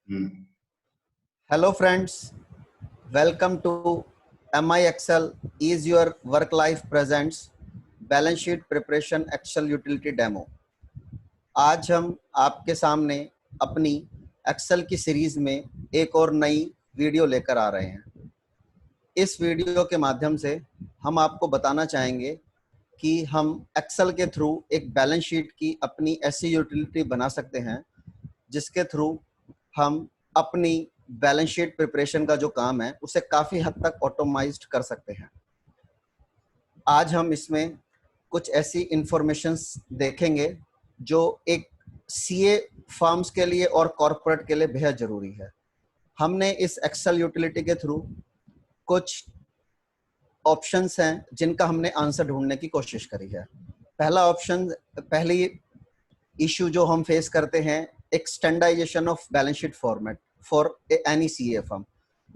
Hello friends, welcome to MI Excel is your work life presents balance sheet preparation Excel utility demo. आज हम आपके सामने अपनी Excel की सीरीज में एक और नई वीडियो लेकर आ रहे हैं। इस वीडियो के माध्यम से हम आपको बताना चाहेंगे कि हम एक्सेल के थ्रू एक बैलेंस शीट की अपनी ऐसी यूटिलिटी बना सकते हैं जिसके थ्रू हम अपनी बैलेंस शीट प्रिपरेशन का जो काम है उसे काफ़ी हद तक ऑटोमाइज्ड कर सकते हैं। आज हम इसमें कुछ ऐसी इंफॉर्मेशंस देखेंगे जो एक सीए फर्म्स के लिए और कॉरपोरेट के लिए बेहद ज़रूरी है। हमने इस एक्सेल यूटिलिटी के थ्रू कुछ ऑप्शंस हैं जिनका हमने आंसर ढूंढने की कोशिश करी है। पहली इशू जो हम फेस करते हैं, एक standardization of balance sheet format for any CA firm.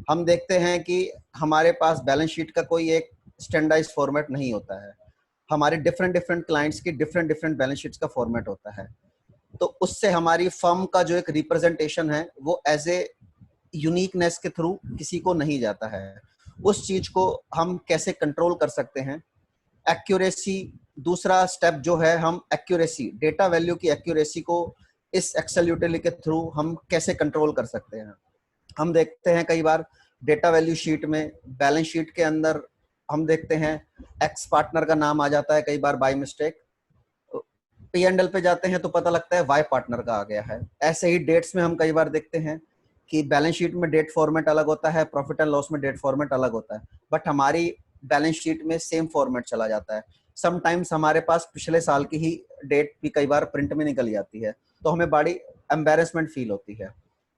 हम देखते हैं कि हमारे पास बैलेंस शीट का कोई एक स्टैंडर्डाइज फॉर्मेट नहीं होता है। हमारे डिफरेंट क्लाइंट्स की डिफरेंट बैलेंस शीट्स का फॉर्मेट होता है। तो उससे हमारी फर्म का जो एक रिप्रेजेंटेशन है वो एज ए यूनिकनेस के थ्रू किसी को नहीं जाता है। उस चीज को हम कैसे कंट्रोल कर सकते हैं? एक्यूरेसी, दूसरा स्टेप जो है, हम एक्यूरेसी, डेटा वैल्यू की एक्यूरेसी को इस एक्सेल यूटिलिटी के थ्रू हम कैसे कंट्रोल कर सकते हैं? हम देखते हैं कई बार डेटा वैल्यू शीट में, बैलेंस शीट के अंदर हम देखते हैं एक्स पार्टनर का नाम आ जाता है कई बार बाय मिस्टेक। P&L पे जाते हैं तो पता लगता है वाई पार्टनर का आ गया है। ऐसे ही डेट्स में हम कई बार देखते हैं कि बैलेंस शीट में डेट फॉर्मेट अलग होता है, प्रॉफिट एंड लॉस में डेट फॉर्मेट अलग होता है, बट हमारी बैलेंस शीट में सेम फॉर्मेट चला जाता है। समटाइम्स हमारे पास पिछले साल की ही डेट भी कई बार प्रिंट में निकल जाती है, तो हमें बड़ी एम्बेरसमेंट फील होती है।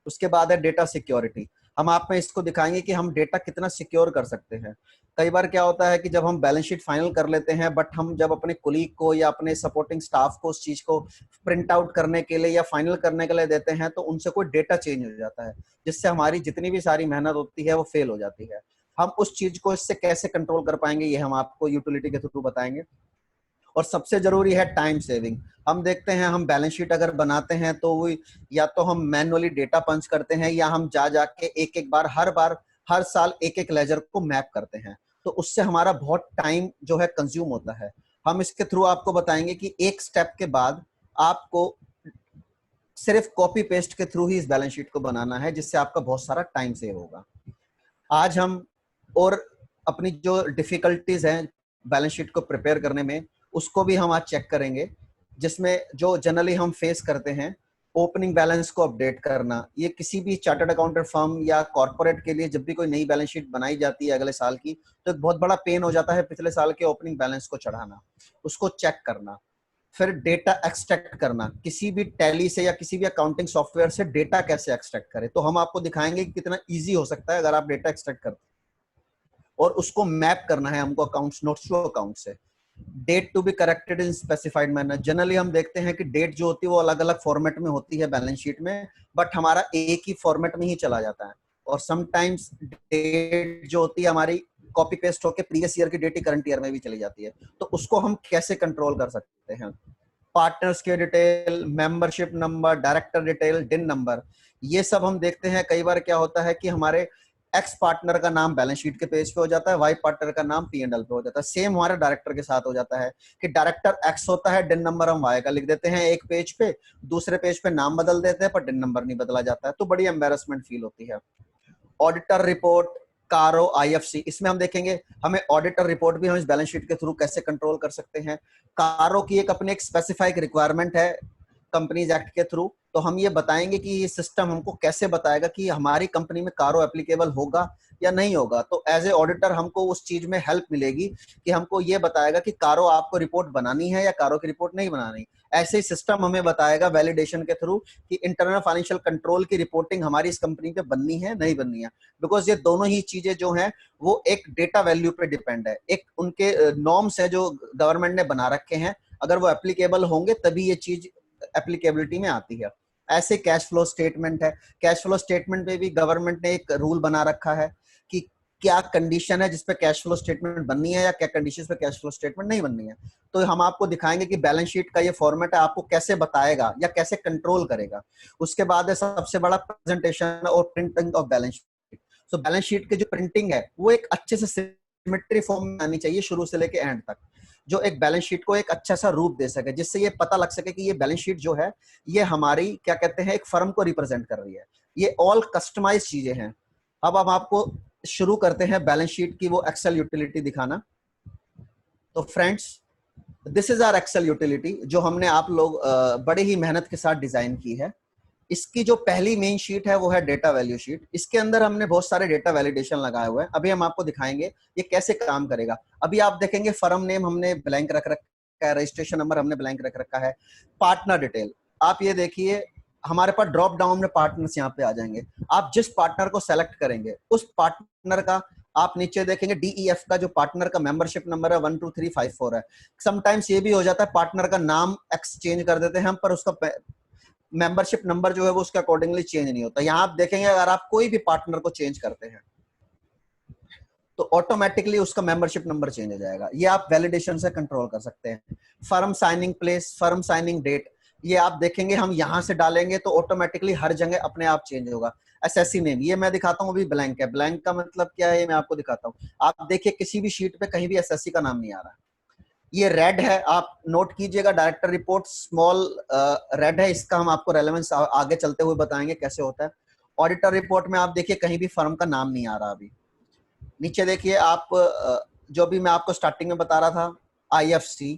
उसके बाद है डेटा सिक्योरिटी। हम आप में इसको दिखाएंगे कि हम डेटा कितना सिक्योर कर सकते हैं। कई बार क्या होता है कि जब हम बैलेंस शीट फाइनल कर लेते हैं, बट हम जब अपने कुलीग को या अपने सपोर्टिंग स्टाफ को उस चीज को प्रिंट आउट करने के लिए या फाइनल करने के लिए देते हैं तो उनसे कोई डेटा चेंज हो जाता है, जिससे हमारी जितनी भी सारी मेहनत होती है वो फेल हो जाती है। हम उस चीज को इससे कैसे कंट्रोल कर पाएंगे, ये हम आपको यूटिलिटी के थ्रू बताएंगे। और सबसे जरूरी है टाइम सेविंग। हम देखते हैं, हम बैलेंस शीट अगर बनाते हैं तो वो या तो हम मैनुअली डेटा पंच करते हैं या हम जा जाके एक बार हर साल एक लेजर को मैप करते हैं, तो उससे हमारा बहुत टाइम जो है कंज्यूम होता है। हम इसके थ्रू आपको बताएंगे कि एक स्टेप के बाद आपको सिर्फ कॉपी पेस्ट के थ्रू ही इस बैलेंस शीट को बनाना है, जिससे आपका बहुत सारा टाइम सेव होगा। आज हम और अपनी जो डिफिकल्टीज हैं बैलेंस शीट को प्रिपेयर करने में, उसको भी हम आज चेक करेंगे, जिसमें जो जनरली हम फेस करते हैं, ओपनिंग बैलेंस को अपडेट करना। ये किसी भी चार्टर्ड अकाउंटेंट फर्म या कॉर्पोरेट के लिए जब भी कोई नई बैलेंस शीट बनाई जाती है अगले साल की, तो एक बहुत बड़ा पेन हो जाता है पिछले साल के ओपनिंग बैलेंस को चढ़ाना, उसको चेक करना, फिर डेटा एक्सट्रैक्ट करना। किसी भी टैली से या किसी भी अकाउंटिंग सॉफ्टवेयर से डेटा कैसे एक्सट्रैक्ट करें, तो हम आपको दिखाएंगे कि कितना इजी हो सकता है अगर आप डेटा एक्सट्रैक्ट करते हैं और उसको मैप करना है हमको अकाउंट्स नोट्स टू अकाउंट से। Date to be corrected in specified manner. Generally हम देखते हैं कि डेट जो होती है वो अलग अलग फॉर्मेट में होती है बैलेंस शीट में, बट हमारा एक ही फॉर्मेट में ही चला जाता है। और समटाइम्स डेट जो होती है हमारी कॉपी पेस्ट होकर प्रीवियस ईयर की डेट ही करंट ईयर में भी चली जाती है, तो उसको हम कैसे कंट्रोल कर सकते हैं? पार्टनर्स के detail, membership number, director detail, डिन नंबर, ये सब हम देखते हैं। कई बार क्या होता है कि हमारे एक्स पार्टनर का नाम बैलेंस शीट के पेज पे हो जाता है, वाई पार्टनर का नाम P&L पे हो जाता है। सेम हमारे डायरेक्टर के साथ हो जाता है कि डायरेक्टर एक्स होता है, डिन नंबर हम वाई का लिख देते हैं एक पेज पे, दूसरे पेज पे नाम बदल देते हैं पर डिन नंबर नहीं बदला जाता है, तो बड़ी एम्बेरसमेंट फील होती है। ऑडिटर रिपोर्ट, कारो, IFC, इसमें हम देखेंगे हमें ऑडिटर रिपोर्ट भी हम इस बैलेंस शीट के थ्रू कैसे कंट्रोल कर सकते हैं। कारो की एक अपनी एक स्पेसिफाइड रिक्वायरमेंट है कंपनीज एक्ट के थ्रू, तो हम ये बताएंगे कि ये सिस्टम हमको कैसे बताएगा कि हमारी कंपनी में कारो एप्लीकेबल होगा या नहीं होगा। तो एज ए ऑडिटर हमको उस चीज में हेल्प मिलेगी कि हमको ये बताएगा कि कारो आपको रिपोर्ट बनानी है या कारो की रिपोर्ट नहीं बनानी। ऐसे ही सिस्टम हमें बताएगा वैलिडेशन के थ्रू कि इंटरनल फाइनेंशियल कंट्रोल की रिपोर्टिंग हमारी इस कंपनी पे बननी है नहीं बननी है। बिकॉज ये दोनों ही चीजें जो हैं वो एक डेटा वैल्यू पे डिपेंड है, एक उनके नॉर्म्स है जो गवर्नमेंट ने बना रखे हैं, अगर वो एप्लीकेबल होंगे तभी ये चीज एप्लीकेबिलिटी में आती है। ऐसे कैश फ्लो स्टेटमेंट है, कैश फ्लो स्टेटमेंट में भी गवर्नमेंट ने एक रूल बना रखा है कि क्या कंडीशन है जिसपे कैश फ्लो स्टेटमेंट बननी है या क्या कंडीशन पे कैश फ्लो स्टेटमेंट नहीं बननी है। तो हम आपको दिखाएंगे कि बैलेंस शीट का ये फॉर्मेट है, आपको कैसे बताएगा या कैसे कंट्रोल करेगा। उसके बाद है सबसे बड़ा प्रेजेंटेशन और printing of balance sheet. So balance sheet की जो प्रिंटिंग है वो एक अच्छे से सिमेट्री फॉर्म में आनी चाहिए शुरू से लेके एंड तक, जो एक बैलेंस शीट को एक अच्छा सा रूप दे सके, जिससे ये पता लग सके कि ये बैलेंस शीट जो है ये हमारी क्या कहते हैं एक फर्म को रिप्रेजेंट कर रही है। ये ऑल कस्टमाइज चीजें हैं। अब हम आपको शुरू करते हैं बैलेंस शीट की वो एक्सेल यूटिलिटी दिखाना। तो friends, this is our excel utility जो हमने आप लोग बड़े ही मेहनत के साथ डिजाइन की है। इसकी जो पहली मेन शीट है वो है डेटा वैल्यू शीट। इसके अंदर हमने बहुत सारे डेटा वैलिडेशन लगाए हुए हैं। अभी हम आपको दिखाएंगे ये कैसे काम करेगा। अभी आप देखेंगे फर्म नेम हमने ब्लैंक रख रखा है, रजिस्ट्रेशन नंबर हमने ब्लैंक रख रखा है, पार्टनर डिटेल आप ये देखिए हमारे पास ड्रॉप डाउन में पार्टनर्स यहाँ पे आ जाएंगे। आप जिस पार्टनर को सेलेक्ट करेंगे उस पार्टनर का आप नीचे देखेंगे DEF का जो पार्टनर का मेंबरशिप नंबर है 12354 है। समटाइम्स ये भी हो जाता है पार्टनर का नाम एक्सचेंज कर देते हैं हम, पर उसका मेंबरशिप नंबर जो है वो उसके अकॉर्डिंगली चेंज नहीं होता। यहाँ आप देखेंगे अगर आप कोई भी पार्टनर को चेंज करते हैं तो ऑटोमेटिकली उसका मेंबरशिप नंबर चेंज हो जाएगा। ये आप वैलिडेशन से कंट्रोल कर सकते हैं। Firm signing place, firm signing date, ये आप देखेंगे हम यहां से डालेंगे तो ऑटोमेटिकली हर जगह अपने आप चेंज होगा। एसएससी नेम ये मैं दिखाता हूँ, अभी ब्लैंक है। ब्लैंक का मतलब क्या है ये मैं आपको दिखाता हूँ। आप देखिए किसी भी शीट पे कहीं भी एसएससी का नाम नहीं आ रहा। ये रेड है, आप नोट कीजिएगा, डायरेक्टर रिपोर्ट स्मॉल रेड है। इसका हम आपको रेलेवेंस आगे चलते हुए बताएंगे कैसे होता है। ऑडिटर रिपोर्ट में आप देखिए कहीं भी फर्म का नाम नहीं आ रहा। अभी नीचे देखिए आप जो भी मैं आपको स्टार्टिंग में बता रहा था IFC,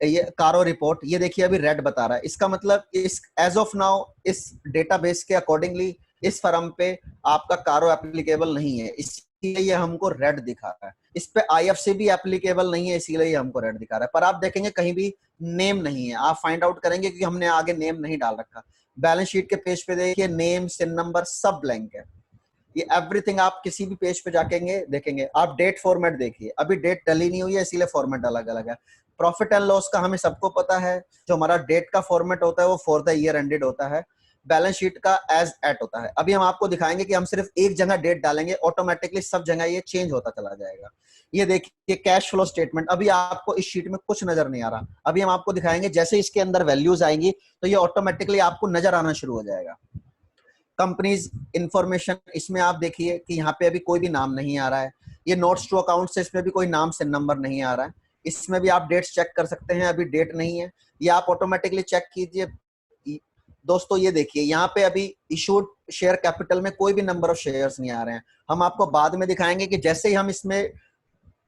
ये कारो रिपोर्ट, ये देखिए अभी रेड बता रहा है। इसका मतलब इस एज ऑफ नाउ इस डेटाबेस के अकॉर्डिंगली इस फर्म पे आपका कारो एप्लीकेबल नहीं है, इसीलिए ये हमको रेड दिखा रहा है। इस पे IFC भी एप्लीकेबल नहीं है, इसीलिए ये हमको रेड दिखा रहा है। पर आप देखेंगे कहीं भी नेम नहीं है, आप फाइंड आउट करेंगे कि हमने आगे नेम नहीं डाल रखा। बैलेंस शीट के पेज पे देखिए नेम, सिन नंबर सब ब्लैंक है। ये एवरीथिंग आप किसी भी पेज पे जाकेंगे देखेंगे। आप डेट फॉर्मेट देखिए, अभी डेट डली नहीं हुई है इसीलिए फॉर्मेट अलग अलग है। प्रॉफिट एंड लॉस का हमें सबको पता है, जो हमारा डेट का फॉर्मेट होता है वो फॉर द ईयर एंडेड होता है। बैलेंस शीट का एज एट होता है। अभी हम आपको दिखाएंगे कि हम सिर्फ एक जगह डेट डालेंगे, ऑटोमेटिकली सब जगह ये चेंज होता चला जाएगा। ये देखिए कैश फ्लो स्टेटमेंट, अभी आपको इस शीट में कुछ नजर नहीं आ रहा। अभी हम आपको दिखाएंगे जैसे इसके अंदर वैल्यूज आएंगी तो ये ऑटोमेटिकली आपको नजर आना शुरू हो जाएगा। कंपनीज इंफॉर्मेशन, इसमें आप देखिए कि यहाँ पे अभी कोई भी नाम नहीं आ रहा है। ये नोट्स टू अकाउंट से इसमें भी कोई नाम से नंबर नहीं आ रहा है। इसमें भी आप डेट्स चेक कर सकते हैं, अभी डेट नहीं है। ये आप ऑटोमेटिकली चेक कीजिए दोस्तों। ये देखिए यहाँ पे अभी इशूड शेयर कैपिटल में कोई भी नंबर ऑफ शेयर्स नहीं आ रहे हैं। हम आपको बाद में दिखाएंगे कि जैसे ही हम इसमें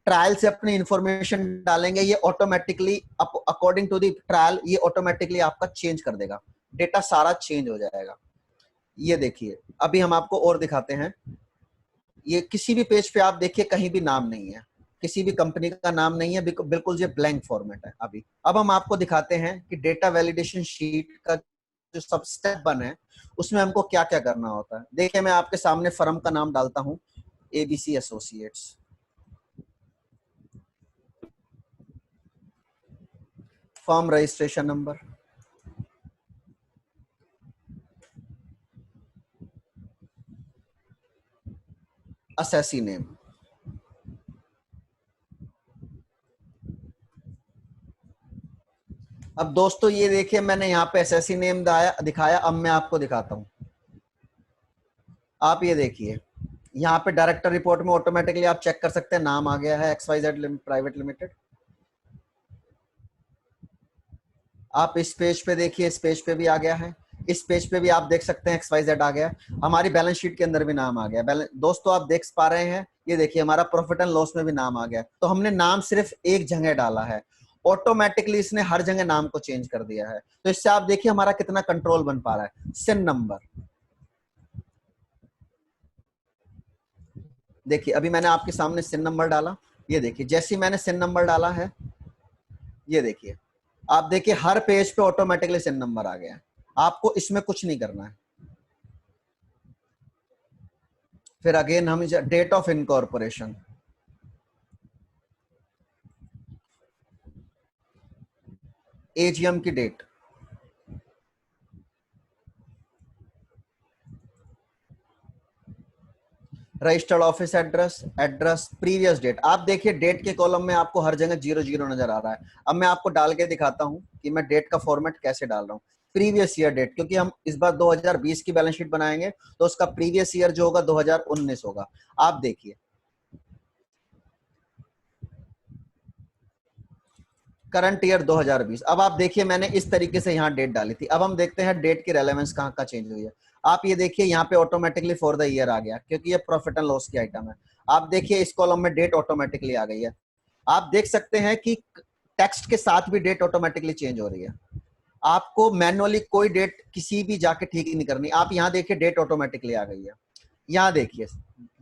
ट्रायल से अपनी इंफॉर्मेशन डालेंगे ये automatically according to the trial ये ऑटोमेटिकली आपका चेंज कर देगा, डेटा सारा चेंज हो जाएगा। ये देखिए अभी हम आपको और दिखाते हैं। ये किसी भी पेज पे आप देखिए कहीं भी नाम नहीं है, किसी भी कंपनी का नाम नहीं है, बिल्कुल ये ब्लैंक फॉर्मेट है अभी। अब हम आपको दिखाते हैं कि डेटा वैलिडेशन शीट का जो सब स्टेप वन है उसमें हमको क्या क्या करना होता है। देखिए मैं आपके सामने फर्म का नाम डालता हूं, ABC associates, firm registration number, assessee name. अब दोस्तों ये देखिए मैंने यहाँ पे एसएससी नेम दिखाया। अब मैं आपको दिखाता हूँ। आप ये देखिए यहाँ पे डायरेक्टर रिपोर्ट में ऑटोमेटिकली आप चेक कर सकते हैं नाम आ गया है XYZ प्राइवेट लिमिटेड। आप इस पेज पे देखिए, इस पेज पे भी आ गया है, इस पेज पे भी आप देख सकते हैं XYZ आ गया। हमारी बैलेंस शीट के अंदर भी नाम आ गया। दोस्तों आप देख पा रहे हैं, ये देखिए हमारा प्रॉफिट एंड लॉस में भी नाम आ गया। तो हमने नाम सिर्फ एक जगह डाला है, ऑटोमेटिकली इसने हर जगह नाम को चेंज कर दिया है। तो इससे आप देखिए हमारा कितना कंट्रोल बन पा रहा है। सिन नंबर देखिए, अभी मैंने आपके सामने सिन नंबर डाला। ये देखिए जैसे ही मैंने सिन नंबर डाला है, ये देखिए आप देखिए हर पेज पे ऑटोमेटिकली सिन नंबर आ गया है। आपको इसमें कुछ नहीं करना है। फिर अगेन हम डेट ऑफ इनकॉर्पोरेशन, AGM की date, registered office address, address, previous date. आप देखिए डेट के कॉलम में आपको हर जगह 00 नजर आ रहा है। अब मैं आपको डाल के दिखाता हूं कि मैं डेट का फॉर्मेट कैसे डाल रहा हूं। प्रीवियस ईयर डेट, क्योंकि हम इस बार 2020 की बैलेंस शीट बनाएंगे तो उसका प्रीवियस ईयर जो होगा 2019 होगा। आप देखिए करंट ईयर 2020। अब आप देखिए मैंने इस तरीके से यहाँ डेट डाली थी। अब हम देखते हैं डेट की रेलेवेंस कहाँ का चेंज हुई है। आप ये देखिए यहाँ पे ऑटोमेटिकली फॉर द ईयर आ गया, क्योंकि ये प्रॉफिट एंड लॉस की आइटम है। आप देखिए इस कॉलम में डेट ऑटोमेटिकली आ गई है। आप देख सकते हैं कि टेक्स्ट के साथ भी डेट ऑटोमेटिकली चेंज हो रही है। आपको मैनुअली कोई डेट किसी भी जाके ठीक नहीं करनी। आप यहाँ देखिए डेट ऑटोमेटिकली आ गई है। यहाँ देखिए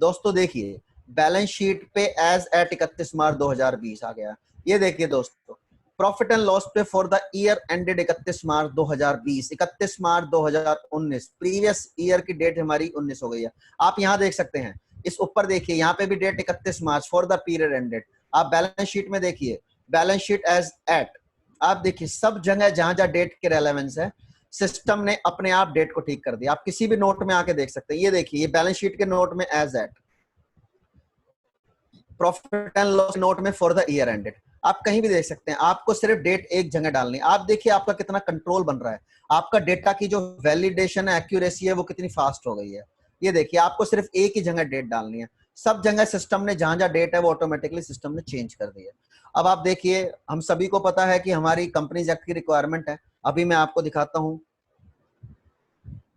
दोस्तों, देखिए बैलेंस शीट पे एज एट 31 मार्च 2020 आ गया। ये देखिए दोस्तों, प्रॉफिट एंड लॉस पे for the year ended 31 March 2020, 31 March 2019, previous year की डेट हमारी 19 हो गई है। आप यहाँ देख सकते हैं, इस ऊपर देखिए यहाँ पे भी date 31 March for the period ended. आप बैलेंस शीट में देखिए बैलेंस शीट एज एट, आप देखिए सब जगह जहां जहां डेट के रेलेवेंस है सिस्टम ने अपने आप डेट को ठीक कर दिया। आप किसी भी नोट में आके देख सकते हैं। ये देखिए ये बैलेंस शीट के नोट में as at, profit and loss note में फॉर द ईयर एंडेड। आप कहीं भी देख सकते हैं, आपको सिर्फ डेट एक जगह डालनी है। आप देखिए आपका कितना कंट्रोल बन रहा है, आपका डेटा की जो वैलिडेशन है, एक्यूरेसी है, वो कितनी फास्ट हो गई है। ये देखिए आपको सिर्फ एक ही जगह डेट डालनी है। सब जगह सिस्टम ने जहां जहां डेट है वो ऑटोमेटिकली सिस्टम ने चेंज कर दी है। अब आप देखिए हम सभी को पता है कि हमारी कंपनीज एक्ट की रिक्वायरमेंट है। अभी मैं आपको दिखाता हूं,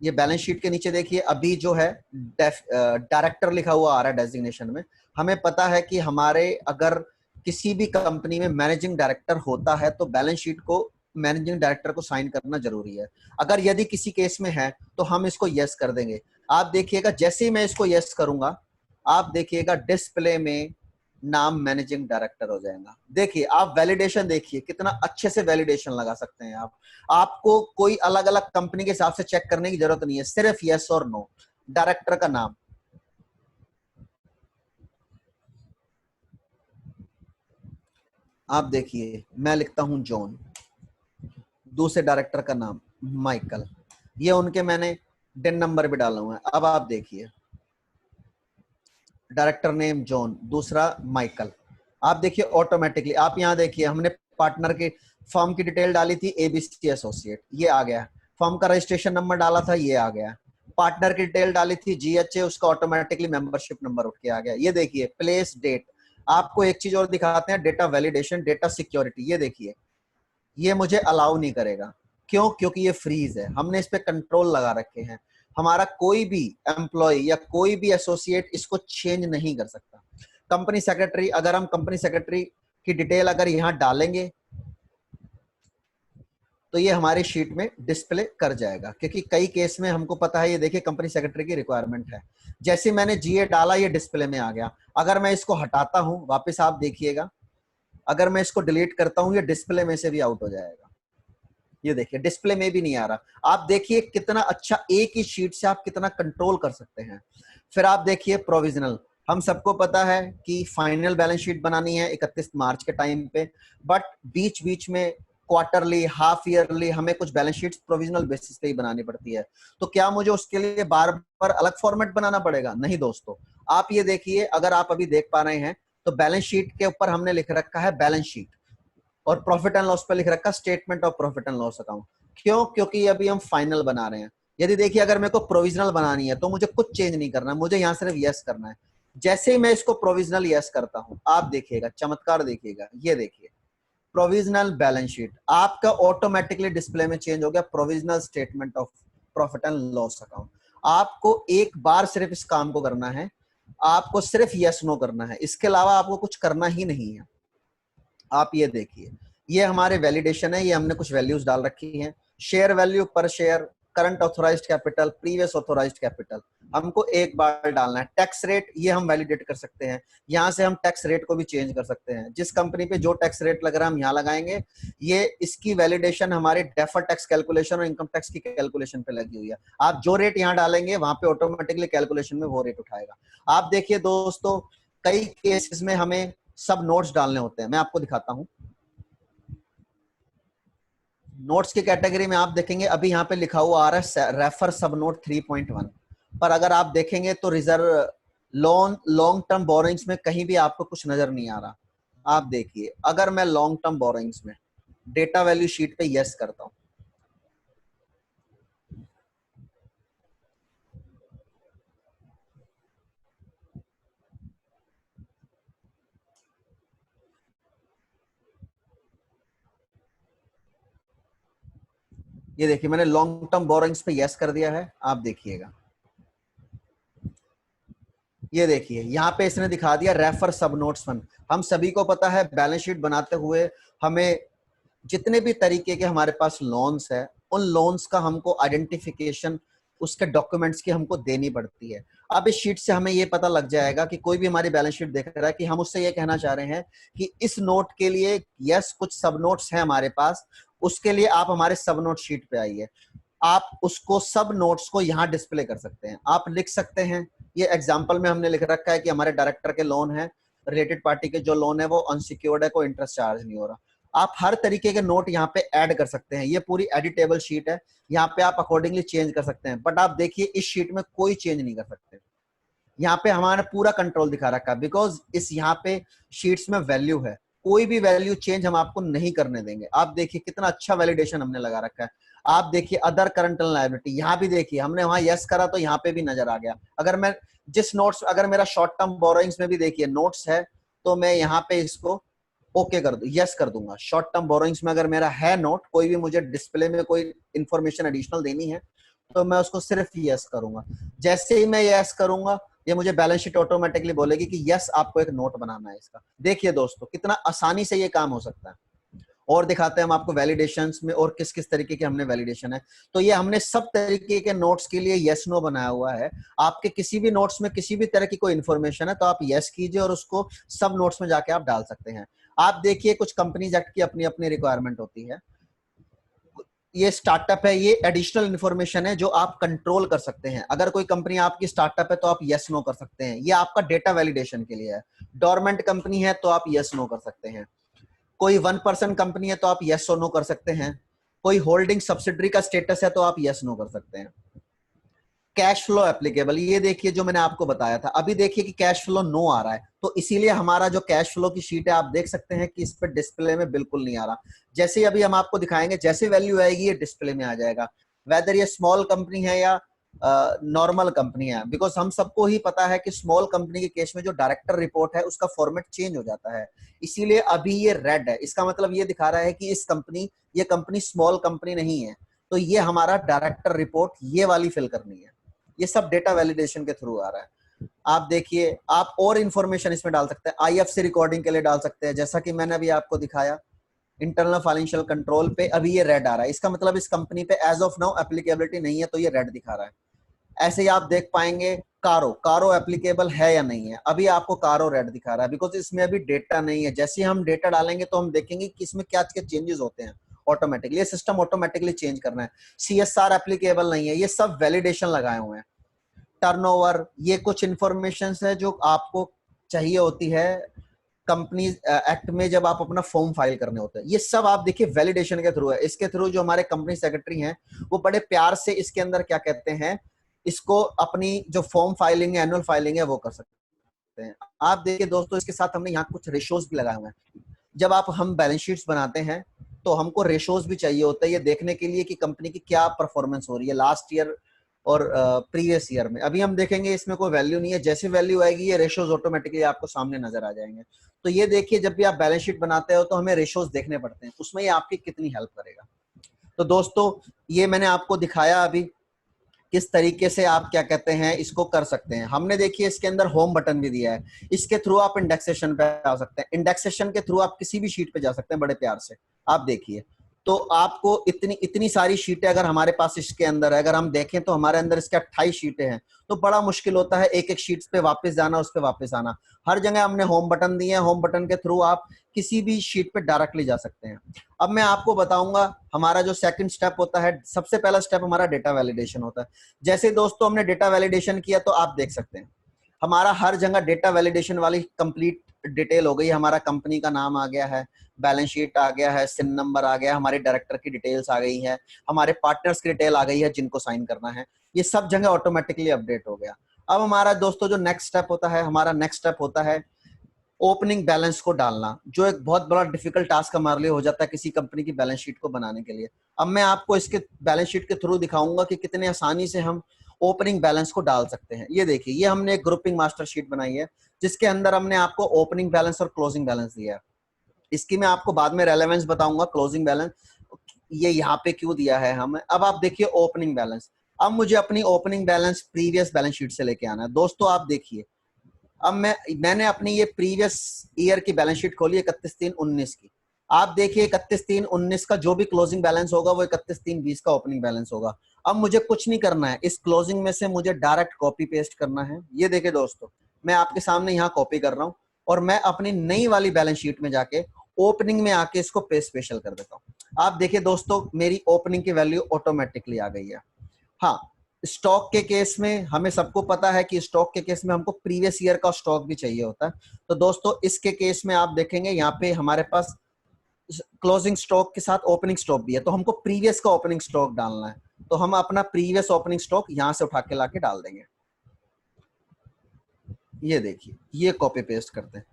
ये बैलेंस शीट के नीचे देखिए अभी जो है डायरेक्टर लिखा हुआ आ रहा है डेजिग्नेशन में। हमें पता है कि हमारे अगर किसी भी कंपनी में मैनेजिंग डायरेक्टर होता है तो बैलेंस शीट को मैनेजिंग डायरेक्टर को साइन करना जरूरी है। अगर यदि किसी केस में है तो हम इसको यस कर देंगे। आप देखिएगा जैसे ही मैं इसको यस करूंगा, आप देखिएगा डिस्प्ले में नाम मैनेजिंग डायरेक्टर हो जाएगा। देखिए आप वैलिडेशन देखिए कितना अच्छे से वैलिडेशन लगा सकते हैं आप। आपको कोई अलग अलग कंपनी के हिसाब से चेक करने की जरूरत नहीं है, सिर्फ यस और नो, डायरेक्टर का नाम। आप देखिए मैं लिखता हूं जॉन, दूसरे डायरेक्टर का नाम माइकल, ये उनके मैंने डिन नंबर भी डाला हुआ है। अब आप देखिए डायरेक्टर नेम जॉन, दूसरा माइकल। आप देखिए ऑटोमेटिकली, आप यहाँ देखिए हमने पार्टनर के फर्म की डिटेल डाली थी एबीसी एसोसिएट, ये आ गया। फर्म का रजिस्ट्रेशन नंबर डाला था, ये आ गया। पार्टनर की डिटेल डाली थी जीएचए, उसका ऑटोमेटिकली मेंबरशिप नंबर उठ के आ गया। ये देखिए प्लेस डेट। आपको एक चीज और दिखाते हैं, डेटा वैलिडेशन, डेटा सिक्योरिटी। ये देखिए ये मुझे अलाउ नहीं करेगा। क्यों? क्योंकि ये फ्रीज है, हमने इस पे कंट्रोल लगा रखे हैं। हमारा कोई भी एम्प्लॉय या कोई भी एसोसिएट इसको चेंज नहीं कर सकता। कंपनी सेक्रेटरी, अगर हम कंपनी सेक्रेटरी की डिटेल अगर यहाँ डालेंगे तो ये हमारी शीट में डिस्प्ले कर जाएगा, क्योंकि कई केस में हमको पता है। ये देखिए कंपनी सेक्रेटरी की रिक्वायरमेंट है, जैसे मैंने जीए डाला ये डिस्प्ले में आ गया। अगर मैं इसको हटाता हूं वापस, आप देखिएगा अगर मैं इसको डिलीट करता हूं ये डिस्प्ले में से भी आउट हो जाएगा। ये देखिए डिस्प्ले में भी नहीं आ रहा। आप देखिए कितना अच्छा, एक ही शीट से आप कितना कंट्रोल कर सकते हैं। फिर आप देखिए प्रोविजनल, हम सबको पता है कि फाइनल बैलेंस शीट बनानी है 31 मार्च के टाइम पे, बट बीच बीच में क्वार्टरली, हाफ ईयरली हमें कुछ बैलेंस शीट्स प्रोविजनल बेसिस पे ही बनानी पड़ती है। तो क्या मुझे उसके लिए बार बार अलग फॉर्मेट बनाना पड़ेगा? नहीं दोस्तों। आप ये देखिए, अगर आप अभी देख पा रहे हैं तो बैलेंस शीट के ऊपर हमने लिख रखा है बैलेंस शीट, और प्रॉफिट एंड लॉस पे लिख रखा statement of profit and loss account. क्यों? क्योंकि अभी हम फाइनल बना रहे हैं। यदि देखिए अगर मेरे को प्रोविजनल बनानी है तो मुझे कुछ चेंज नहीं करना है, मुझे यहाँ सिर्फ यस करना है। जैसे ही मैं इसको प्रोविजनल यस करता हूं, आप देखिएगा चमत्कार देखिएगा। ये देखिए प्रोविजनल बैलेंस शीट आपका ऑटोमेटिकली डिस्प्ले में चेंज हो गया, provisional statement of profit and loss account. आपको एक बार सिर्फ इस काम को करना है, आपको सिर्फ यस नो करना है, इसके अलावा आपको कुछ करना ही नहीं है। आप ये देखिए ये हमारे वैलिडेशन है, ये हमने कुछ वैल्यूज डाल रखी हैं। शेयर वैल्यू पर share, current authorised capital, previous authorised capital हमको एक बार डालना है। टैक्स रेट ये हम वैलिडेट कर सकते हैं, यहाँ से हम टैक्स रेट को भी चेंज कर सकते हैं। जिस कंपनी पे जो टैक्स रेट लग रहा है हम यहाँ लगाएंगे। ये इसकी वैलिडेशन हमारे डेफर टैक्स कैलकुलेशन और इनकम टैक्स की कैलकुलेशन पे लगी हुई है। आप जो रेट यहाँ डालेंगे वहां पे ऑटोमेटिकली कैलकुलेशन में वो रेट उठाएगा। आप देखिए दोस्तों कई केसेस में हमें सब नोट्स डालने होते हैं, मैं आपको दिखाता हूं। नोट्स की कैटेगरी में आप देखेंगे अभी यहाँ पे लिखा हुआ आ रहा है रेफर सब नोट 3.1, पर अगर आप देखेंगे तो रिजर्व लॉन्ग टर्म बोरोइंग्स में कहीं भी आपको कुछ नजर नहीं आ रहा। आप देखिए, अगर मैं लॉन्ग टर्म बोरोइंग्स में डेटा वैल्यू शीट पे यस करता हूं, ये देखिए मैंने लॉन्ग टर्म बोरोइंग्स पे यस कर दिया है। आप देखिएगा, ये देखिए यहाँ पे इसने दिखा दिया रेफर सब नोट्स फंड। हम सभी को पता है बैलेंस शीट बनाते हुए हमें जितने भी तरीके के हमारे पास लोन्स है, उन लोन्स का हमको आइडेंटिफिकेशन, उसके डॉक्यूमेंट्स की हमको देनी पड़ती है। अब इस शीट से हमें ये पता लग जाएगा कि कोई भी हमारी बैलेंस शीट देख रहा है कि हम उससे ये कहना चाह रहे हैं कि इस नोट के लिए यस कुछ सब नोट्स हैं हमारे पास, उसके लिए आप हमारे सब नोट शीट पे आइए। आप उसको सब नोट्स को यहाँ डिस्प्ले कर सकते हैं। आप लिख सकते हैं, ये एग्जाम्पल में हमने लिख रखा है कि हमारे डायरेक्टर के लोन है, रिलेटेड पार्टी के जो लोन है वो अनसिक्योर्ड है, कोई इंटरेस्ट चार्ज नहीं हो रहा। आप हर तरीके के नोट यहाँ पे ऐड कर सकते हैं। ये पूरी एडिटेबल शीट है, यहाँ पे आप अकॉर्डिंगली चेंज कर सकते हैं। बट आप देखिए इस शीट में कोई चेंज नहीं कर सकते। यहाँ पे हमारा पूरा कंट्रोल दिखा रखा है, बिकॉज इस यहाँ पे शीट्स में वैल्यू है, कोई भी वैल्यू चेंज हम आपको नहीं करने देंगे। आप देखिए कितना अच्छा वैलिडेशन हमने लगा रखा है। आप देखिए अदर करंट लायबिलिटी, यहाँ भी देखिए हमने वहां यस करा तो यहाँ पे भी नजर आ गया। अगर मैं जिस नोट्स, अगर मेरा शॉर्ट टर्म बोरोइंग्स में भी देखिए नोट्स है, तो मैं यहाँ पे इसको ओके कर दूं, यस कर दूंगा। शॉर्ट टर्म बोरोइंग्स में अगर मेरा है नोट, कोई भी मुझे डिस्प्ले में कोई इंफॉर्मेशन एडिशनल देनी है, तो मैं उसको सिर्फ यस करूंगा। जैसे ही मैं यस करूंगा, ये मुझे बैलेंस शीट ऑटोमेटिकली बोलेगी कि यस आपको एक नोट बनाना है इसका। देखिए दोस्तों कितना आसानी से ये काम हो सकता है। और दिखाते हैं हम आपको वैलिडेशंस में और किस किस तरीके के हमने वैलिडेशन है। तो ये हमने सब तरीके के नोट्स के लिए यस नो बनाया हुआ है। आपके किसी भी नोट्स में किसी भी तरह की कोई इंफॉर्मेशन है तो आप यस कीजिए और उसको सब नोट्स में जाके आप डाल सकते हैं। आप देखिए कुछ कंपनीज एक्ट की अपनी अपनी रिक्वायरमेंट होती है। ये स्टार्टअप है, ये एडिशनल इंफॉर्मेशन है जो आप कंट्रोल कर सकते हैं। अगर कोई कंपनी आपकी स्टार्टअप है तो आप यस नो कर सकते हैं, ये आपका डेटा वैलिडेशन के लिए है। डोरमेंट कंपनी है तो आप यस नो कर सकते हैं। कोई 1% कंपनी है तो आप यस और नो कर सकते हैं। कोई होल्डिंग सब्सिडरी का स्टेटस है तो आप यस नो कर सकते हैं। कैश फ्लो एप्लीकेबल, ये देखिए जो मैंने आपको बताया था, अभी देखिए कि कैश फ्लो नो आ रहा है, तो इसीलिए हमारा जो कैश फ्लो की शीट है आप देख सकते हैं कि इस पर डिस्प्ले में बिल्कुल नहीं आ रहा। जैसे अभी हम आपको दिखाएंगे, जैसे वैल्यू आएगी ये डिस्प्ले में आ जाएगा, वेदर ये स्मॉल कंपनी है या नॉर्मल कंपनी है। बिकॉज हम सबको ही पता है कि स्मॉल कंपनी के केस में जो डायरेक्टर रिपोर्ट है उसका फॉर्मेट चेंज हो जाता है, इसीलिए अभी ये रेड है। इसका मतलब ये दिखा रहा है कि ये कंपनी स्मॉल कंपनी नहीं है, तो ये हमारा डायरेक्टर रिपोर्ट ये वाली फिल करनी है। ये सब डेटा वैलिडेशन के थ्रू आ रहा है। आप देखिए, आप और इंफॉर्मेशन इसमें डाल सकते हैं, आईएफसी रिकॉर्डिंग के लिए डाल सकते हैं, जैसा कि मैंने अभी आपको दिखाया। इंटरनल फाइनेंशियल कंट्रोल पे अभी ये रेड आ रहा है, इसका मतलब इस कंपनी पे एज ऑफ नाउ एप्लीकेबिलिटी नहीं है, तो ये रेड दिखा रहा है। ऐसे ही आप देख पाएंगे कारो एप्लीकेबल है या नहीं है, अभी आपको कारो रेड दिखा रहा है, बिकॉज इसमें अभी डेटा नहीं है। जैसे हम डेटा डालेंगे तो हम देखेंगे कि इसमें क्या क्या चेंजेस होते हैं ऑटोमेटिकली, ये सिस्टम ऑटोमेटिकली चेंज करना है। सीएसआर एप्लीकेबल नहीं है, ये सब वैलिडेशन लगाए हुए हैं। टर्नओवर, ये कुछ इंफॉर्मेशन है जो आपको चाहिए होती है कंपनी एक्ट में जब आप अपना फॉर्म फाइल करने होते हैं। ये सब आप देखिए वैलिडेशन के थ्रू है। इसके थ्रू जो हमारे कंपनी सेक्रेटरी हैं वो बड़े प्यार से इसके अंदर क्या कहते हैं, इसको अपनी जो फॉर्म फाइलिंग है, एनुअल फाइलिंग है, वो कर सकते हैं। आप देखिए दोस्तों, इसके साथ हमने यहाँ कुछ रेशोज भी लगाए हुए हैं। जब हम बैलेंस शीट्स बनाते हैं तो हमको रेशोज भी चाहिए होता है, ये देखने के लिए कि कंपनी की क्या परफॉर्मेंस हो रही है लास्ट ईयर और प्रीवियस ईयर में। अभी हम देखेंगे इसमें कोई वैल्यू नहीं है, जैसे वैल्यू आएगी ये रेशोज ऑटोमेटिकली आपको सामने नजर आ जाएंगे। तो ये देखिए, जब भी आप बैलेंस शीट बनाते हो तो हमें रेशोज देखने पड़ते हैं, उसमें ये आपकी कितनी हेल्प करेगा। तो दोस्तों ये मैंने आपको दिखाया अभी किस तरीके से आप क्या कहते हैं इसको कर सकते हैं। हमने देखिए इसके अंदर होम बटन भी दिया है, इसके थ्रू आप इंडेक्सेशन पे आ सकते हैं। इंडेक्सेशन के थ्रू आप किसी भी शीट पे जा सकते हैं बड़े प्यार से। आप देखिए, तो आपको इतनी इतनी सारी शीटें अगर हमारे पास इसके अंदर है, अगर हम देखें तो हमारे अंदर इसके 28 शीटें हैं, तो बड़ा मुश्किल होता है एक एक शीट पे वापस जाना, उस पे वापस आना। हर जगह हमने होम बटन दिए हैं, होम बटन के थ्रू आप किसी भी शीट पे डायरेक्टली जा सकते हैं। अब मैं आपको बताऊंगा हमारा जो सेकंड स्टेप होता है। सबसे पहला स्टेप हमारा डेटा वैलिडेशन होता है। जैसे दोस्तों हमने डेटा वैलिडेशन किया तो आप देख सकते हैं हमारा हर जगह डेटा वैलिडेशन वाली कंप्लीट डिटेल हो गई। हमारा कंपनी का नाम आ गया है, बैलेंस शीट आ गया है, सिन नंबर आ गया, हमारे डायरेक्टर की डिटेल्स आ गई है, हमारे पार्टनर्स की डिटेल आ गई है जिनको साइन करना है। ये सब जगह ऑटोमेटिकली अपडेट हो गया। अब हमारा दोस्तों जो नेक्स्ट स्टेप होता है, हमारा नेक्स्ट स्टेप होता है ओपनिंग बैलेंस को डालना, जो एक बहुत बड़ा डिफिकल्ट टास्क हमारे लिए हो जाता है किसी कंपनी की बैलेंस शीट को बनाने के लिए। अब मैं आपको इसके बैलेंस शीट के थ्रू दिखाऊंगा कि कितने आसानी से हम ओपनिंग बैलेंस को डाल सकते हैं। ये देखिए, ये हमने एक ग्रुपिंग मास्टर शीट बनाई है जिसके अंदर हमने आपको ओपनिंग बैलेंस और क्लोजिंग बैलेंस दिया है। इसकी मैं आपको बाद में रेलेवेंस बताऊंगा, क्लोजिंग बैलेंस ये यहाँ पे क्यों दिया है हमें। अब आप देखिए ओपनिंग बैलेंस, अब मुझे अपनी opening balance previous balance sheet से लेके आना है। दोस्तों आप देखिए, अब मैंने अपनी ये प्रीवियस ईयर की बैलेंस शीट खोली 31/3/19 की। आप देखिए 31/3/19 का जो भी क्लोजिंग बैलेंस होगा वो 31/3/20 का ओपनिंग बैलेंस होगा। अब मुझे कुछ नहीं करना है, इस क्लोजिंग में से मुझे डायरेक्ट कॉपी पेस्ट करना है। ये देखिए दोस्तों, मैं आपके सामने यहाँ कॉपी कर रहा हूँ और मैं अपनी नई वाली बैलेंस शीट में जाके ओपनिंग में आके इसको पेस्ट स्पेशल कर देता हूँ। आप देखिए दोस्तों, मेरी ओपनिंग की वैल्यू ऑटोमेटिकली आ गई है। हाँ, स्टॉक के केस में हमें सबको पता है कि स्टॉक के केस में हमको प्रीवियस ईयर का स्टॉक भी चाहिए होता है। तो दोस्तों इसके केस में आप देखेंगे यहाँ पे हमारे पास क्लोजिंग स्टॉक के साथ ओपनिंग स्टॉक भी है, तो हमको प्रीवियस का ओपनिंग स्टॉक डालना है। तो हम अपना प्रीवियस ओपनिंग स्टॉक यहाँ से उठा के लाके डाल देंगे। ये देखिए, ये कॉपी पेस्ट करते हैं।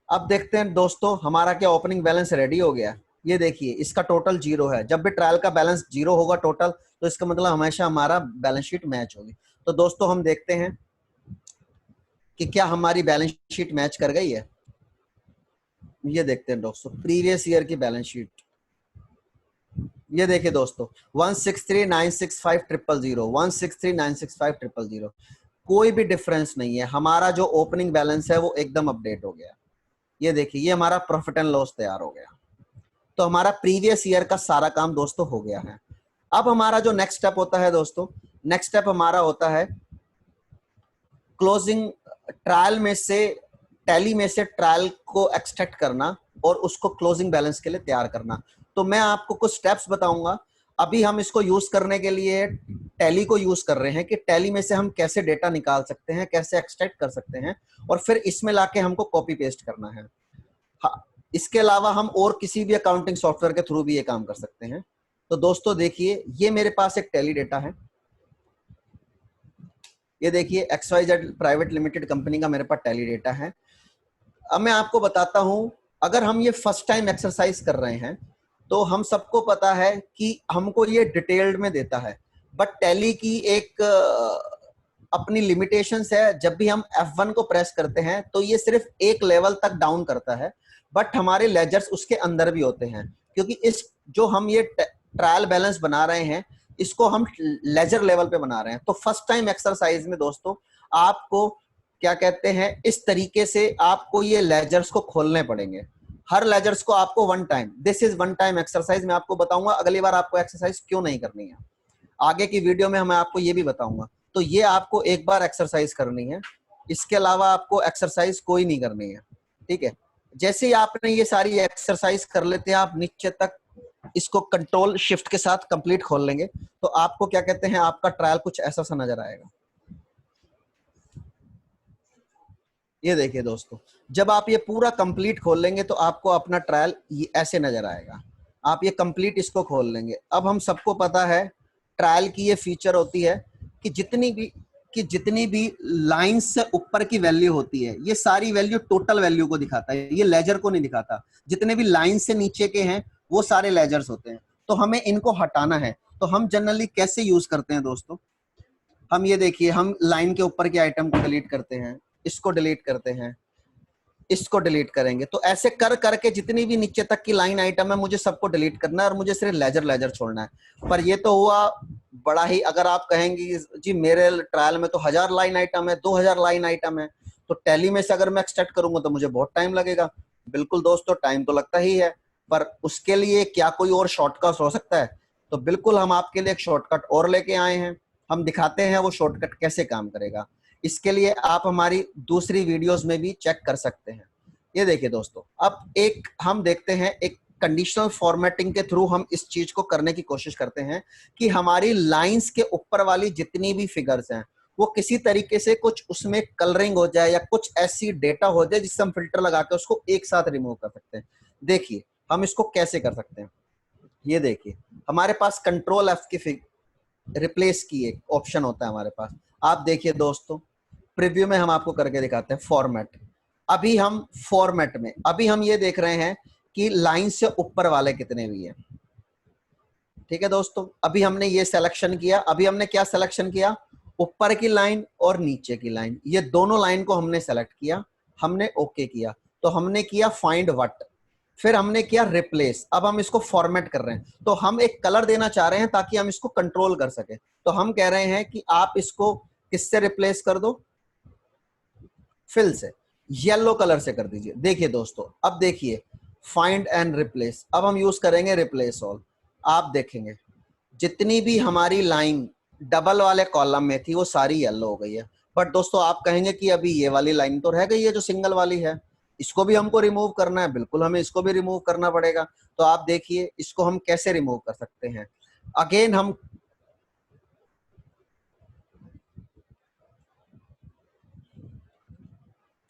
अब देखते हैं दोस्तों हमारा क्या ओपनिंग बैलेंस रेडी हो गया। ये देखिए, इसका टोटल 0 है। जब भी ट्रायल का बैलेंस 0 होगा टोटल, तो इसका मतलब हमेशा हमारा बैलेंस शीट मैच होगी। तो दोस्तों हम देखते हैं कि क्या हमारी बैलेंस शीट मैच कर गई है। ये देखते हैं दोस्तों, प्रीवियस ईयर की बैलेंस शीट। ये देखिए दोस्तों, 163,965,000, 163,965,000, कोई भी डिफरेंस नहीं है। हमारा जो ओपनिंग बैलेंस है वो एकदम अपडेट हो गया। ये देखिए, ये हमारा प्रॉफिट एंड लॉस तैयार हो गया। तो हमारा प्रीवियस ईयर का सारा काम दोस्तों हो गया है। अब हमारा जो नेक्स्ट स्टेप होता है दोस्तों, नेक्स्ट स्टेप हमारा होता है क्लोजिंग ट्रायल में से, टैली में से ट्रायल को एक्सट्रैक्ट करना और उसको क्लोजिंग बैलेंस के लिए तैयार करना। तो मैं आपको कुछ स्टेप्स बताऊंगा। अभी हम इसको यूज करने के लिए टैली को यूज कर रहे हैं कि टैली में से हम कैसे डेटा निकाल सकते हैं, कैसे एक्सट्रैक्ट कर सकते हैं, और फिर इसमें लाके हमको कॉपी पेस्ट करना है। हाँ, इसके अलावा हम और किसी भी अकाउंटिंग सॉफ्टवेयर के थ्रू भी ये काम कर सकते हैं। तो दोस्तों देखिए, ये मेरे पास एक टैली डेटा है। ये देखिए, XYZ प्राइवेट लिमिटेड कंपनी का मेरे पास टैली डेटा है। अब मैं आपको बताता हूं, अगर हम ये फर्स्ट टाइम एक्सरसाइज कर रहे हैं तो हम सबको पता है कि हमको ये डिटेल्ड में देता है, बट टैली की एक अपनी लिमिटेशंस है। जब भी हम F1 को प्रेस करते हैं तो ये सिर्फ एक लेवल तक डाउन करता है, बट हमारे लेजर्स उसके अंदर भी होते हैं, क्योंकि इस जो हम ये ट्रायल बैलेंस बना रहे हैं इसको हम लेजर लेवल पे बना रहे हैं। तो फर्स्ट टाइम एक्सरसाइज में दोस्तों आपको क्या कहते हैं, इस तरीके से आपको ये लेजर्स को खोलने पड़ेंगे। हर लेजर्स को आपको one time, this is one time exercise. मैं आपको बताऊंगा अगली बार आपको एक्सरसाइज क्यों नहीं करनी है, आगे की वीडियो में मैं आपको ये भी बताऊंगा। तो ये आपको एक बार एक्सरसाइज करनी है, इसके अलावा आपको एक्सरसाइज कोई नहीं करनी है, ठीक है। जैसे ही आपने ये सारी एक्सरसाइज कर लेते हैं, आप नीचे तक इसको कंट्रोल शिफ्ट के साथ कंप्लीट खोल लेंगे, तो आपको क्या कहते हैं, आपका ट्रायल कुछ ऐसा सा नजर आएगा। ये देखिए दोस्तों, जब आप ये पूरा कंप्लीट खोल लेंगे तो आपको अपना ट्रायल ऐसे नजर आएगा। आप ये कंप्लीट इसको खोल लेंगे। अब हम सबको पता है ट्रायल की ये फीचर होती है कि जितनी भी लाइंस से ऊपर की वैल्यू होती है, ये सारी वैल्यू टोटल वैल्यू को दिखाता है, ये लेजर को नहीं दिखाता। जितने भी लाइन से नीचे के हैं वो सारे लेजर्स होते हैं, तो हमें इनको हटाना है। तो हम जनरली कैसे यूज करते हैं दोस्तों, हम ये देखिए, हम लाइन के ऊपर के आइटम को डिलीट करते हैं, इसको डिलीट करते हैं, इसको डिलीट करेंगे। तो ऐसे कर करके जितनी भी नीचे तक की लाइन आइटम है मुझे सबको डिलीट करना है और मुझे सिर्फ लेजर लेजर छोड़ना है। पर ये तो हुआ बड़ा ही, अगर आप कहेंगे जी मेरे ट्रायल में तो 1000 लाइन आइटम है, 2000 लाइन आइटम है, तो टैली में से अगर मैं एक्सट्रैक्ट करूंगा तो मुझे बहुत टाइम लगेगा। बिल्कुल दोस्तों, टाइम तो लगता ही है, पर उसके लिए क्या कोई और शॉर्टकट हो सकता है? तो बिल्कुल हम आपके लिए एक शॉर्टकट और लेके आए हैं। हम दिखाते हैं वो शॉर्टकट कैसे काम करेगा। इसके लिए आप हमारी दूसरी वीडियोस में भी चेक कर सकते हैं। ये देखिए दोस्तों, अब एक हम देखते हैं, एक कंडीशनल फॉर्मेटिंग के थ्रू हम इस चीज को करने की कोशिश करते हैं कि हमारी लाइंस के ऊपर वाली जितनी भी फिगर्स हैं वो किसी तरीके से कुछ उसमें कलरिंग हो जाए या कुछ ऐसी डेटा हो जाए जिससे हम फिल्टर लगा के उसको एक साथ रिमूव कर सकते हैं। देखिए हम इसको कैसे कर सकते हैं। ये देखिए, हमारे पास कंट्रोल F की रिप्लेस की एक ऑप्शन होता है हमारे पास। आप देखिए दोस्तों, प्रीव्यू में हम आपको करके दिखाते हैं फॉर्मेट। अभी हम फॉर्मेट में अभी हम ये देख रहे हैं कि लाइन से ऊपर वाले कितने भी हैं। ठीक है दोस्तों, अभी हमने ये सिलेक्शन किया। अभी हमने क्या सिलेक्शन किया? ऊपर की लाइन और नीचे की लाइन, ये दोनों लाइन को हमने सेलेक्ट किया, हमने ओके किया। तो हमने किया फाइंड व्हाट, फिर हमने किया रिप्लेस। अब हम इसको फॉर्मेट कर रहे हैं, तो हम एक कलर देना चाह रहे हैं ताकि हम इसको कंट्रोल कर सके। तो हम कह रहे हैं कि आप इसको किससे रिप्लेस कर दो? फिल से, येलो कलर से कर दीजिए। देखिए दोस्तों, अब देखिए फाइंड एंड रिप्लेस, अब हम यूज करेंगे रिप्लेस ऑल। आप देखेंगे जितनी भी हमारी लाइन डबल वाले कॉलम में थी वो सारी येलो हो गई है। बट दोस्तों आप कहेंगे कि अभी ये वाली लाइन तो रह गई है जो सिंगल वाली है, इसको भी हमको रिमूव करना है। बिल्कुल, हमें इसको भी रिमूव करना पड़ेगा। तो आप देखिए इसको हम कैसे रिमूव कर सकते हैं। अगेन हम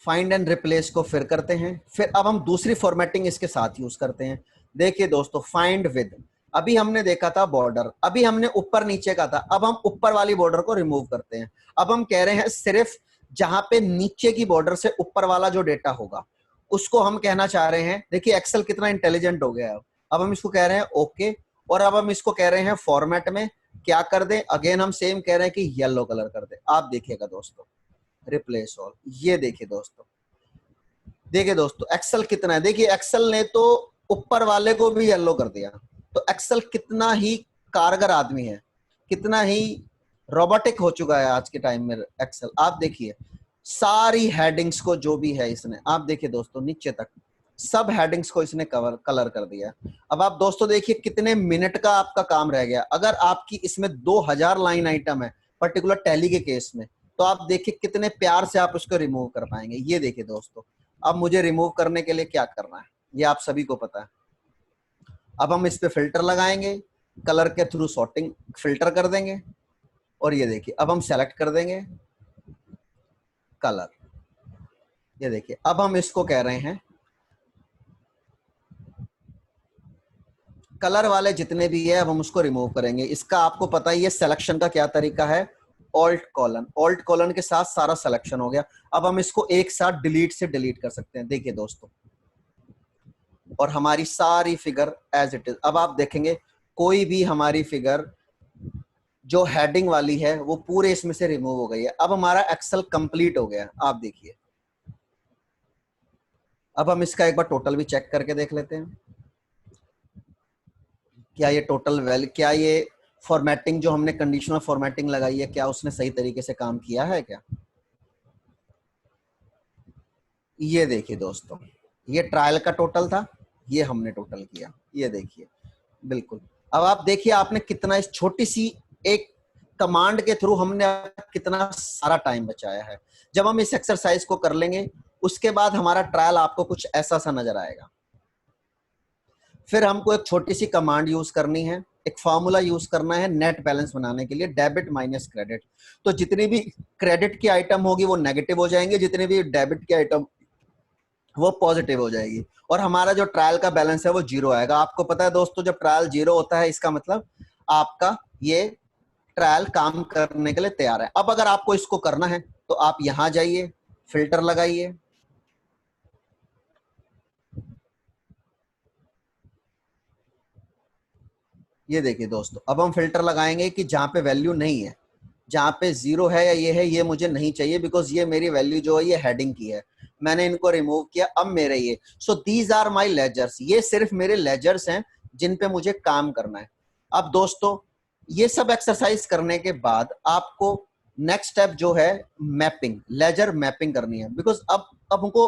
फाइंड एंड रिप्लेस को फिर करते हैं, फिर अब हम दूसरी फॉर्मेटिंग इसके साथ यूज करते हैं। देखिए दोस्तों, फाइंड विद, अभी हमने देखा था बॉर्डर, अभी हमने ऊपर नीचे का था, अब हम ऊपर वाली बॉर्डर को रिमूव करते हैं। अब हम कह रहे हैं सिर्फ जहां पे नीचे की बॉर्डर से ऊपर वाला जो डेटा होगा उसको हम कहना चाह रहे हैं। देखिए एक्सेल कितना इंटेलिजेंट हो गया है। अब हम इसको कह रहे हैं ओके, और अब हम इसको कह रहे हैं फॉर्मेट में क्या कर दें? अगेन हम सेम कह रहे हैं कि येलो कलर कर दें। आप देखिएगा दोस्तों, रिप्लेस ऑल, ये देखिए दोस्तों, देखिए दोस्तों एक्सेल कितना है। देखिए एक्सेल ने तो ऊपर वाले को भी येलो कर दिया। तो एक्सेल कितना ही कारगर आदमी है, कितना ही रोबोटिक हो चुका है आज के टाइम में एक्सेल। आप देखिए सारी हेडिंग्स को जो भी है इसने, आप देखिए दोस्तों नीचे तक सब हेडिंग्स को इसने कलर कर दिया। अब आप दोस्तों देखिए कितने मिनट का आपका काम रह गया। अगर आपकी इसमें 2000 लाइन आइटम है पर्टिकुलर टैली के केस में, तो आप देखिए कितने प्यार से आप उसको रिमूव कर पाएंगे। ये देखिए दोस्तों, अब मुझे रिमूव करने के लिए क्या करना है ये आप सभी को पता है। अब हम इस पे फिल्टर लगाएंगे, कलर के थ्रू सॉर्टिंग फिल्टर कर देंगे, और ये देखिए अब हम सेलेक्ट कर देंगे कलर। ये देखिए अब हम इसको कह रहे हैं कलर वाले जितने भी है अब हम उसको रिमूव करेंगे। इसका आपको पता ही है सिलेक्शन का क्या तरीका है, ऑल्ट कॉलन, ऑल्ट कॉलन के साथ सारा सिलेक्शन हो गया। अब हम इसको एक साथ डिलीट से डिलीट कर सकते हैं। देखिए दोस्तों, और हमारी सारी फिगर एज इट इज। अब आप देखेंगे कोई भी हमारी फिगर जो हेडिंग वाली है वो पूरे इसमें से रिमूव हो गई है। अब हमारा एक्सेल कंप्लीट हो गया। आप देखिए, अब हम इसका एक बार टोटल भी चेक करके देख लेते हैं। क्या ये टोटल वैल्यू, क्या ये फॉर्मेटिंग जो हमने कंडीशनल फॉर्मेटिंग लगाई है, क्या उसने सही तरीके से काम किया है क्या? ये देखिए दोस्तों, ये ट्रायल का टोटल था, ये हमने टोटल किया। ये देखिए बिल्कुल। अब आप देखिए आपने कितना इस छोटी सी एक कमांड के थ्रू हमने कितना सारा टाइम बचाया है। जब हम इस एक्सरसाइज को कर लेंगे उसके बाद हमारा ट्रायल आपको कुछ ऐसा सा नजर आएगा। फिर हमको एक छोटी सी कमांड यूज करनी है, एक फॉर्मूला यूज करना है नेट बैलेंस बनाने के लिए, डेबिट माइनस क्रेडिट। तो जितनी भी क्रेडिट की आइटम होगी वो नेगेटिव हो जाएंगे, जितनी भी डेबिट की आइटम वो पॉजिटिव हो जाएगी, और हमारा जो ट्रायल का बैलेंस है वो जीरो आएगा। आपको पता है दोस्तों, जब ट्रायल जीरो होता है इसका मतलब आपका ये ट्रायल काम करने के लिए तैयार है। अब अगर आपको इसको करना है तो आप यहां जाइए, फिल्टर लगाइए, ये देखिए दोस्तों, अब हम फिल्टर लगाएंगे कि जहां पे वैल्यू नहीं है, जहां पे जीरो है या ये है, ये मुझे नहीं चाहिए, बिकॉज ये मेरी वैल्यू जो है ये हेडिंग की है, मैंने इनको रिमूव किया। अब मेरे ये so these are my ledgers, ये सिर्फ मेरे लेजर्स हैं जिन पे मुझे काम करना है। अब दोस्तों ये सब एक्सरसाइज करने के बाद आपको नेक्स्ट स्टेप जो है मैपिंग, लेजर मैपिंग करनी है, बिकॉज अब हमको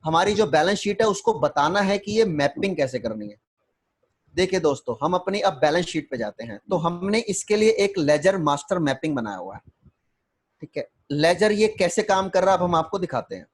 हमारी जो बैलेंस शीट है उसको बताना है कि ये मैपिंग कैसे करनी है। देखिए दोस्तों, हम अपनी अब बैलेंस शीट पे जाते हैं, तो हमने इसके लिए एक लेजर मास्टर मैपिंग बनाया हुआ है। ठीक है, लेजर ये कैसे काम कर रहा है अब हम आपको दिखाते हैं।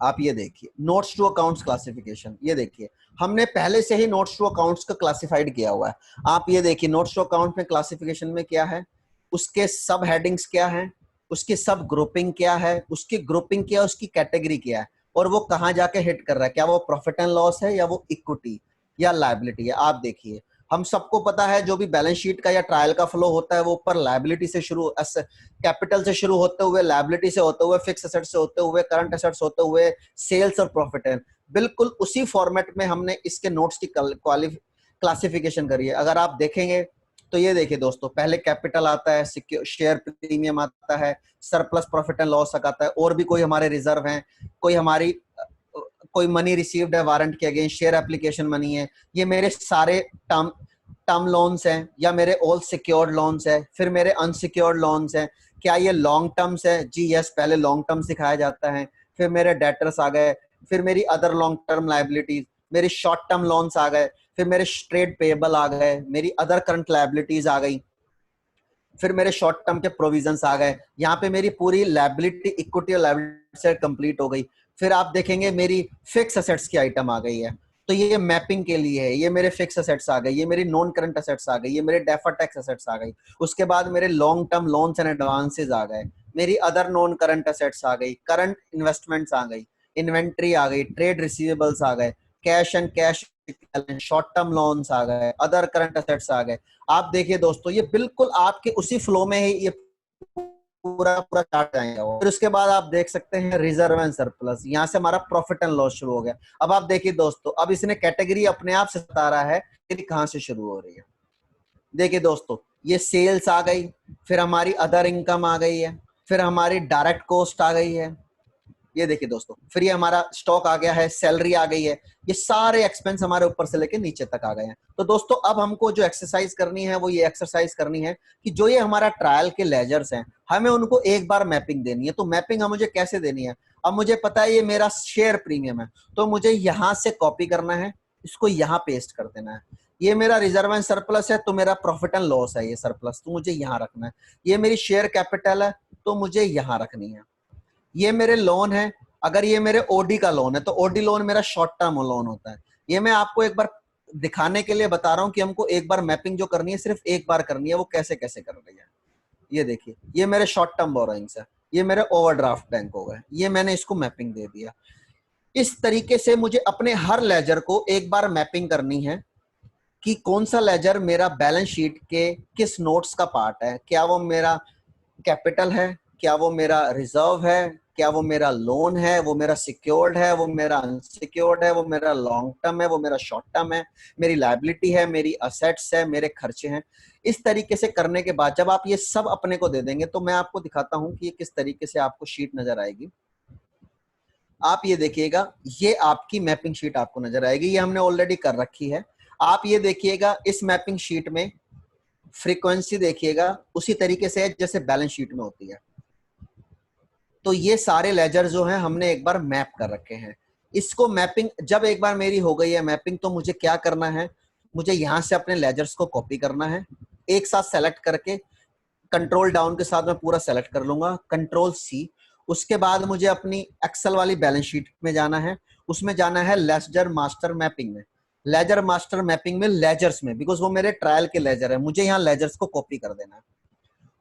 आप ये देखिए नोट्स टू अकाउंट्स क्लासिफिकेशन, ये देखिए हमने पहले से ही नोट्स टू अकाउंट्स का क्लासिफाइड किया हुआ है। आप ये देखिए नोट्स टू अकाउंट में क्लासिफिकेशन में क्या है, उसके सब हेडिंग्स क्या है, उसकी सब ग्रुपिंग क्या है, उसकी ग्रुपिंग क्या है, उसकी कैटेगरी क्या है, और वो कहाँ जाके हिट कर रहा है, क्या वो प्रॉफिट एंड लॉस है या वो इक्विटी या लायबिलिटी है। आप देखिए हम सबको पता है जो भी बैलेंस शीट का या ट्रायल का फ्लो होता है वो ऊपर लायबिलिटी से शुरू, कैपिटल से शुरू होते हुए, लायबिलिटी से होते हुए, फिक्स एसेट से होते हुए, करंट एसेट्स होते हुए, सेल्स और प्रॉफिट है। बिल्कुल उसी फॉर्मेट में हमने इसके नोट्स की क्लासिफिकेशन करी है। अगर आप देखेंगे तो ये देखिए दोस्तों, पहले कैपिटल आता है, शेयर प्रीमियम आता है, सरप्लस प्रॉफिट एंड लॉस आता है, और भी कोई हमारे रिजर्व हैं, कोई हमारी कोई मनी रिसीव्ड है वारंट के अगेंस्ट, शेयर एप्लीकेशन मनी है, ये मेरे सारे टर्म लोन्स हैं या मेरे ऑल सिक्योर्ड लोन्स है, फिर मेरे अनसिक्योर्ड लोन्स हैं। क्या ये लॉन्ग टर्म्स है? जी यस, पहले लॉन्ग टर्म सिखाया जाता है, फिर मेरे डेटर्स आ गए, फिर मेरी अदर लॉन्ग टर्म लाइबिलिटीज, मेरी शॉर्ट टर्म लोन्स आ गए, फिर मेरे ट्रेड पेएबल आ गए, मेरी अदर करंट लाइबिलिटीज आ गई, फिर मेरे शॉर्ट टर्म के प्रोविजंस आ गए। यहाँ पे मेरी पूरी लाइबिलिटी, इक्विटी और लाइबिलिटी से कंप्लीट हो गई। फिर आप देखेंगे मेरी फिक्स एसेट्स की आइटम आ गई है, तो ये मैपिंग के लिए है, ये मेरे फिक्स एसेट्स आ गए, ये मेरी नॉन करंट एसेट्स आ गई, ये मेरे डेफर्ड टैक्स एसेट्स आ गई। उसके बाद मेरे long term loans and advances आ गए, मेरी अदर नॉन करंट एसेट्स आ गई, करंट इन्वेस्टमेंट्स आ गई, इन्वेंट्री आ गई, ट्रेड रिसीवेबल्स आ गए, cash and cash, short term loans आ गए, अदर करंट एसेट्स आ गए। आप देखिए दोस्तों, ये बिल्कुल आपके उसी फ्लो में ही ये पूरा पूरा चार्ट जाएगा। फिर उसके बाद आप देख सकते हैं रिजर्व एंड सरप्लस, यहाँ से हमारा प्रॉफिट एंड लॉस शुरू हो गया। अब आप देखिए दोस्तों, अब इसने कैटेगरी अपने आप से बता रहा है कि कहां से शुरू हो रही है। देखिए दोस्तों, ये सेल्स आ गई, फिर हमारी अदर इनकम आ गई है, फिर हमारी डायरेक्ट कॉस्ट आ गई है, ये देखिए दोस्तों, फिर ये हमारा स्टॉक आ गया है, सैलरी आ गई है, ये सारे एक्सपेंस हमारे ऊपर से लेके नीचे तक आ गए हैं। तो दोस्तों अब हमको जो एक्सरसाइज करनी है वो ये एक्सरसाइज करनी है कि जो ये हमारा ट्रायल के लेजर्स हैं, हमें उनको एक बार मैपिंग देनी है। तो मैपिंग हम मुझे कैसे देनी है? अब मुझे पता है ये मेरा शेयर प्रीमियम है, तो मुझे यहां से कॉपी करना है, इसको यहां पेस्ट कर देना है। ये मेरा रिजर्व एंड सरप्लस है, तो मेरा प्रॉफिट एंड लॉस है ये सरप्लस, तो मुझे यहां रखना है। ये मेरी शेयर कैपिटल है, तो मुझे यहां रखनी है। ये मेरे लोन है, अगर ये मेरे ओडी का लोन है तो ओडी लोन मेरा शॉर्ट टर्म लोन होता है। ये मैं आपको एक बार दिखाने के लिए बता रहा हूं कि हमको एक बार मैपिंग जो करनी है सिर्फ एक बार करनी है, वो कैसे कैसे कर रही है। ये देखिए, ये मेरे शॉर्ट टर्म बोरोइंग्स है, ये मेरे ओवरड्राफ्ट बैंक हो गए, ये मैंने इसको मैपिंग दे दिया। इस तरीके से मुझे अपने हर लेजर को एक बार मैपिंग करनी है कि कौन सा लेजर मेरा बैलेंस शीट के किस नोट्स का पार्ट है। क्या वो मेरा कैपिटल है, क्या वो मेरा रिजर्व है, क्या वो मेरा लोन है, वो मेरा सिक्योर्ड है, वो मेरा अनसिक्योर्ड है, वो मेरा लॉन्ग टर्म है, वो मेरा शॉर्ट टर्म है, मेरी लायबिलिटी है, मेरी असेट्स है, मेरे खर्चे हैं। इस तरीके से करने के बाद जब आप ये सब अपने को दे देंगे तो मैं आपको दिखाता हूं कि ये किस तरीके से आपको शीट नजर आएगी। आप ये देखिएगा, ये आपकी मैपिंग शीट आपको नजर आएगी, ये हमने ऑलरेडी कर रखी है। आप ये देखिएगा, इस मैपिंग शीट में फ्रीक्वेंसी देखिएगा उसी तरीके से जैसे बैलेंस शीट में होती है। तो ये सारे लेजर जो हैं हमने एक बार मैप कर रखे हैं। इसको मैपिंग जब एक बार मेरी हो गई है मैपिंग, तो मुझे क्या करना है, मुझे यहां से अपने लेजर्स को कॉपी करना है, एक साथ सेलेक्ट करके कंट्रोल डाउन के साथ मैं पूरा सेलेक्ट कर लूंगा, कंट्रोल सी। उसके बाद मुझे अपनी एक्सेल वाली बैलेंस शीट में जाना है, उसमें जाना है लेजर मास्टर मैपिंग में, लेजर मास्टर मैपिंग में लेजर्स में, बिकॉज वो मेरे ट्रायल के लेजर है, मुझे यहाँ लेजर्स को कॉपी कर देना है।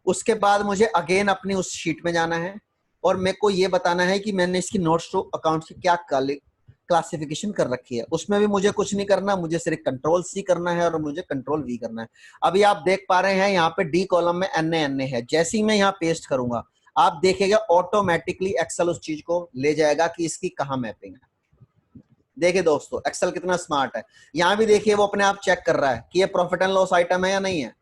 उसके बाद मुझे अगेन अपनी उस शीट में जाना है और मेरे को ये बताना है कि मैंने इसकी नोट्स टू अकाउंट की क्या क्लासिफिकेशन कर रखी है। उसमें भी मुझे कुछ नहीं करना, मुझे सिर्फ कंट्रोल सी करना है और मुझे कंट्रोल वी करना है। अभी आप देख पा रहे हैं यहाँ पे डी कॉलम में एन ए है, जैसे ही मैं यहाँ पेस्ट करूंगा आप देखेगा ऑटोमेटिकली एक्सेल उस चीज को ले जाएगा कि इसकी कहाँ मैपिंग है। देखिए दोस्तों, एक्सेल कितना स्मार्ट है। यहाँ भी देखिए वो अपने आप चेक कर रहा है कि ये प्रॉफिट एंड लॉस आइटम है या नहीं है।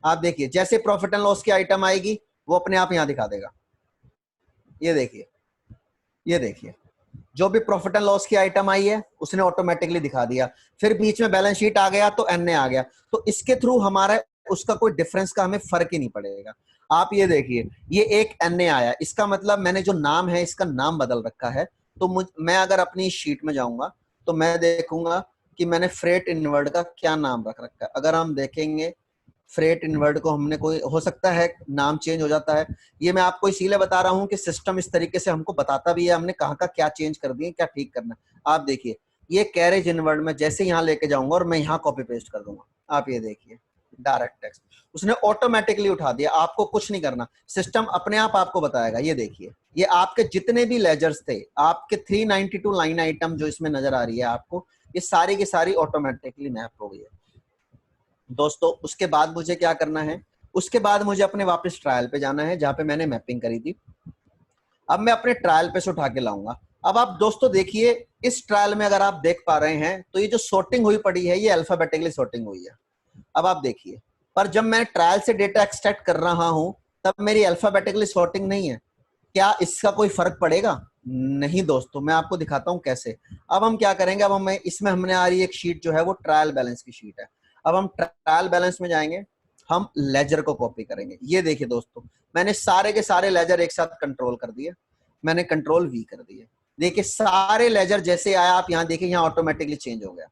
आप देखिए, जैसे प्रॉफिट एंड लॉस की आइटम आएगी वो अपने आप यहाँ दिखा देगा। ये देखिए, ये देखिए, जो भी प्रॉफिट एंड लॉस की आइटम आई है उसने ऑटोमेटिकली दिखा दिया। फिर बीच में बैलेंस शीट आ गया तो एनए आ गया, तो इसके थ्रू हमारा उसका कोई डिफरेंस का हमें फर्क ही नहीं पड़ेगा। आप ये देखिए, ये एक एनए आया, इसका मतलब मैंने जो नाम है इसका नाम बदल रखा है। तो मैं अगर अपनी शीट में जाऊंगा तो मैं देखूंगा कि मैंने फ्रेट इनवर्ड का क्या नाम रख रखा है। अगर हम देखेंगे फ्रेट इनवर्ड को हमने कोई, हो सकता है नाम चेंज हो जाता है। ये मैं आपको इसीलिए बता रहा हूं कि सिस्टम इस तरीके से हमको बताता भी है हमने कहाँ का क्या चेंज कर दिए, क्या ठीक करना है। आप देखिए, ये कैरेज इनवर्ड में जैसे यहाँ लेके जाऊंगा और मैं यहाँ कॉपी पेस्ट कर दूंगा, आप ये देखिए डायरेक्ट टेक्स्ट उसने ऑटोमेटिकली उठा दिया। आपको कुछ नहीं करना, सिस्टम अपने आप आपको बताएगा। ये देखिए, ये आपके जितने भी लेजर्स थे, आपके 392 लाइन आइटम जो इसमें नजर आ रही है आपको, ये सारी की सारी ऑटोमेटिकली मैप हो गई है। दोस्तों उसके बाद मुझे क्या करना है, उसके बाद मुझे अपने वापस ट्रायल पे जाना है जहां पे मैंने मैपिंग करी थी। अब मैं अपने ट्रायल पे से उठा के लाऊंगा। अब आप दोस्तों देखिए, इस ट्रायल में अगर आप देख पा रहे हैं तो ये जो सॉर्टिंग हुई पड़ी है ये अल्फाबेटिकली सॉर्टिंग हुई है। अब आप देखिए, पर जब मैं ट्रायल से डेटा एक्सट्रैक्ट कर रहा हूं तब मेरी अल्फाबेटिकली सॉर्टिंग नहीं है। क्या इसका कोई फर्क पड़ेगा? नहीं दोस्तों, मैं आपको दिखाता हूं कैसे। अब हम क्या करेंगे, अब हमें इसमें हमने आ रही एक शीट जो है वो ट्रायल बैलेंस की शीट है। अब हम ट्रायल बैलेंस में जाएंगे, हम लेजर को कॉपी करेंगे। ये देखिए दोस्तों, मैंने सारे के सारे लेजर एक साथ कंट्रोल कर दिए, मैंने कंट्रोल वी कर दिए। देखिए सारे लेजर जैसे आया, आप यहाँ देखिए यहाँ ऑटोमेटिकली चेंज हो गया।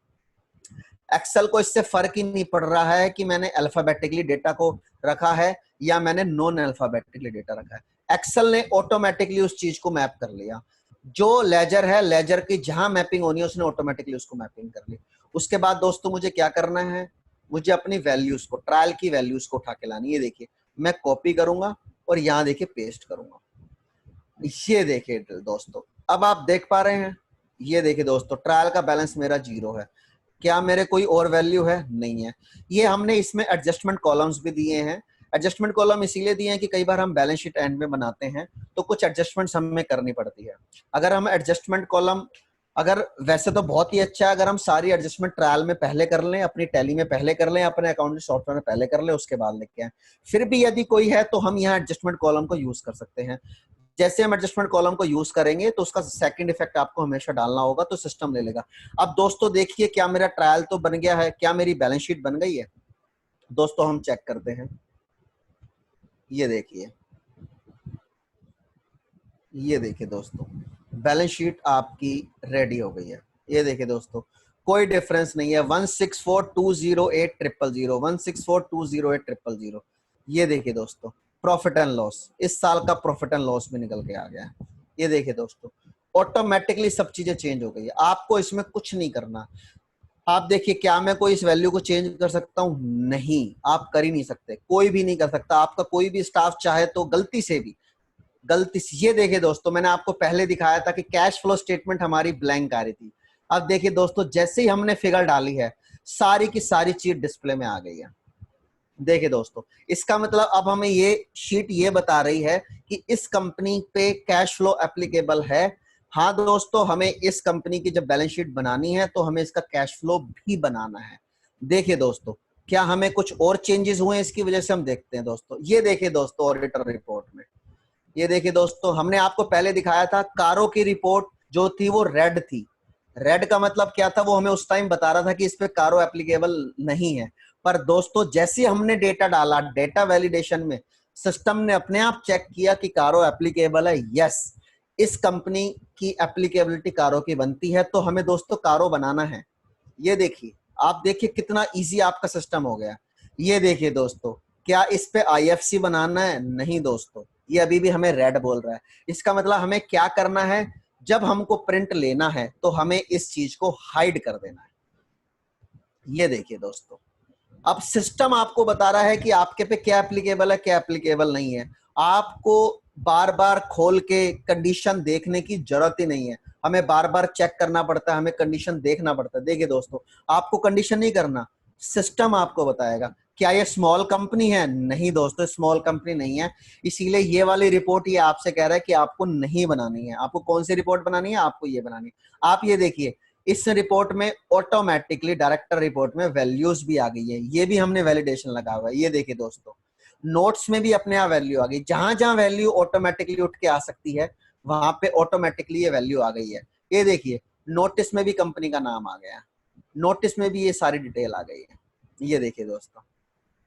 एक्सेल को इससे फर्क ही नहीं पड़ रहा है कि मैंने अल्फाबेटिकली डेटा को रखा है या मैंने नॉन अल्फाबेटिकली डेटा रखा है। एक्सेल ने ऑटोमेटिकली उस चीज को मैप कर लिया। जो लेजर है, लेजर की जहां मैपिंग होनी है उसने ऑटोमेटिकली उसको मैपिंग कर ली। उसके बाद दोस्तों मुझे क्या करना है, मुझे अपनी वैल्यूज को, ट्रायल की वैल्यूज को उठा के लानी। ये देखिए मैं कॉपी करूंगा और यहाँ देखिए पेस्ट करूंगा। ये देखिए दोस्तों, अब आप देख पा रहे हैं, ये देखिए दोस्तों ट्रायल का बैलेंस मेरा 0 है। क्या मेरे कोई और वैल्यू है? नहीं है। ये हमने इसमें एडजस्टमेंट कॉलम्स भी दिए हैं। एडजस्टमेंट कॉलम इसीलिए दिए हैं कि कई बार हम बैलेंस शीट एंड में बनाते हैं तो कुछ एडजस्टमेंट्स हमें करनी पड़ती है। अगर हम एडजस्टमेंट कॉलम, अगर वैसे तो बहुत ही अच्छा है अगर हम सारी एडजस्टमेंट ट्रायल में पहले कर लें, अपनी टैली में पहले कर लें, अपने अकाउंटिंग सॉफ्टवेयर में पहले कर लें, उसके बाद लेके आए। फिर भी यदि कोई है तो हम यहाँ एडजस्टमेंट कॉलम को यूज कर सकते हैं। जैसे हम एडजस्टमेंट कॉलम को यूज करेंगे तो उसका सेकंड इफेक्ट आपको हमेशा डालना होगा, तो सिस्टम ले लेगा। अब दोस्तों देखिए, क्या मेरा ट्रायल तो बन गया है, क्या मेरी बैलेंस शीट बन गई है? दोस्तों हम चेक करते हैं। ये देखिए, ये देखिए दोस्तों, बैलेंस शीट आपकी रेडी हो गई है। ये देखिए दोस्तों, कोई डिफरेंस नहीं है। 164208000, 164208000। ये देखिए दोस्तों, प्रॉफिट एंड लॉस, इस साल का प्रॉफिट एंड लॉस भी निकल के आ गया है। ये देखिए दोस्तों, ऑटोमेटिकली सब चीजें चेंज हो गई है, आपको इसमें कुछ नहीं करना। आप देखिए, क्या मैं कोई इस वैल्यू को चेंज कर सकता हूं? नहीं, आप कर ही नहीं सकते, कोई भी नहीं कर सकता। आपका कोई भी स्टाफ चाहे तो गलती से भी, गलती से, ये देखिए दोस्तों, मैंने आपको पहले दिखाया था कि कैश फ्लो स्टेटमेंट हमारी ब्लैंक आ रही थी। अब देखिए दोस्तों, जैसे ही हमने फिगर डाली है सारी की सारी चीज डिस्प्ले में आ गई है। देखिए दोस्तों, इसका मतलब अब हमें ये शीट ये बता रही है कि इस कंपनी पे कैश फ्लो एप्लीकेबल है। हाँ दोस्तों, हमें इस कंपनी की जब बैलेंस शीट बनानी है तो हमें इसका कैश फ्लो भी बनाना है। देखिए दोस्तों, क्या हमें कुछ और चेंजेस हुए हैं इसकी वजह से? हम देखते हैं दोस्तों। ये देखिए दोस्तों, ऑडिटर रिपोर्ट में, ये देखिए दोस्तों, हमने आपको पहले दिखाया था कारों की रिपोर्ट जो थी वो रेड थी। रेड का मतलब क्या था? वो हमें उस टाइम बता रहा था कि इस पे कारो एप्लीकेबल नहीं है। पर दोस्तों जैसे हमने डेटा डाला, डेटा वैलिडेशन में सिस्टम ने अपने आप चेक किया कि कारो एप्लीकेबल है। यस, इस कंपनी की एप्लीकेबिलिटी कारो की बनती है, तो हमें दोस्तों कारो बनाना है। ये देखिए, आप देखिए कितना इजी आपका सिस्टम हो गया। ये देखिए दोस्तों, क्या इस पे आईएफसी बनाना है? नहीं दोस्तों, ये अभी भी हमें रेड बोल रहा है। इसका मतलब हमें क्या करना है, जब हमको प्रिंट लेना है तो हमें इस चीज को हाइड कर देना है। ये देखिए दोस्तों, अब सिस्टम आपको बता रहा है कि आपके पे क्या एप्लीकेबल है, क्या एप्लीकेबल नहीं है। आपको बार बार खोल के कंडीशन देखने की जरूरत ही नहीं है। हमें बार बार चेक करना पड़ता है, हमें कंडीशन देखना पड़ता है। देखिए दोस्तों, आपको कंडीशन नहीं करना, सिस्टम आपको बताएगा। क्या ये स्मॉल कंपनी है? नहीं दोस्तों, स्मॉल कंपनी नहीं है। इसीलिए ये वाली रिपोर्ट ये आपसे कह रहा है कि आपको नहीं बनानी है। आपको कौन सी रिपोर्ट बनानी है? आपको ये बनानी है। आप ये देखिए, इस रिपोर्ट में ऑटोमेटिकली डायरेक्टर रिपोर्ट में वैल्यूज भी आ गई है। ये भी हमने वैलिडेशन लगा हुआ है। ये देखिए दोस्तों, नोट्स में भी अपने आप वैल्यू आ गई। जहां जहां वैल्यू ऑटोमेटिकली उठ के आ सकती है वहां पे ऑटोमेटिकली ये वैल्यू आ गई है। ये देखिए, नोटिस में भी कंपनी का नाम आ गया, नोटिस में भी ये सारी डिटेल आ गई है। ये देखिए दोस्तों,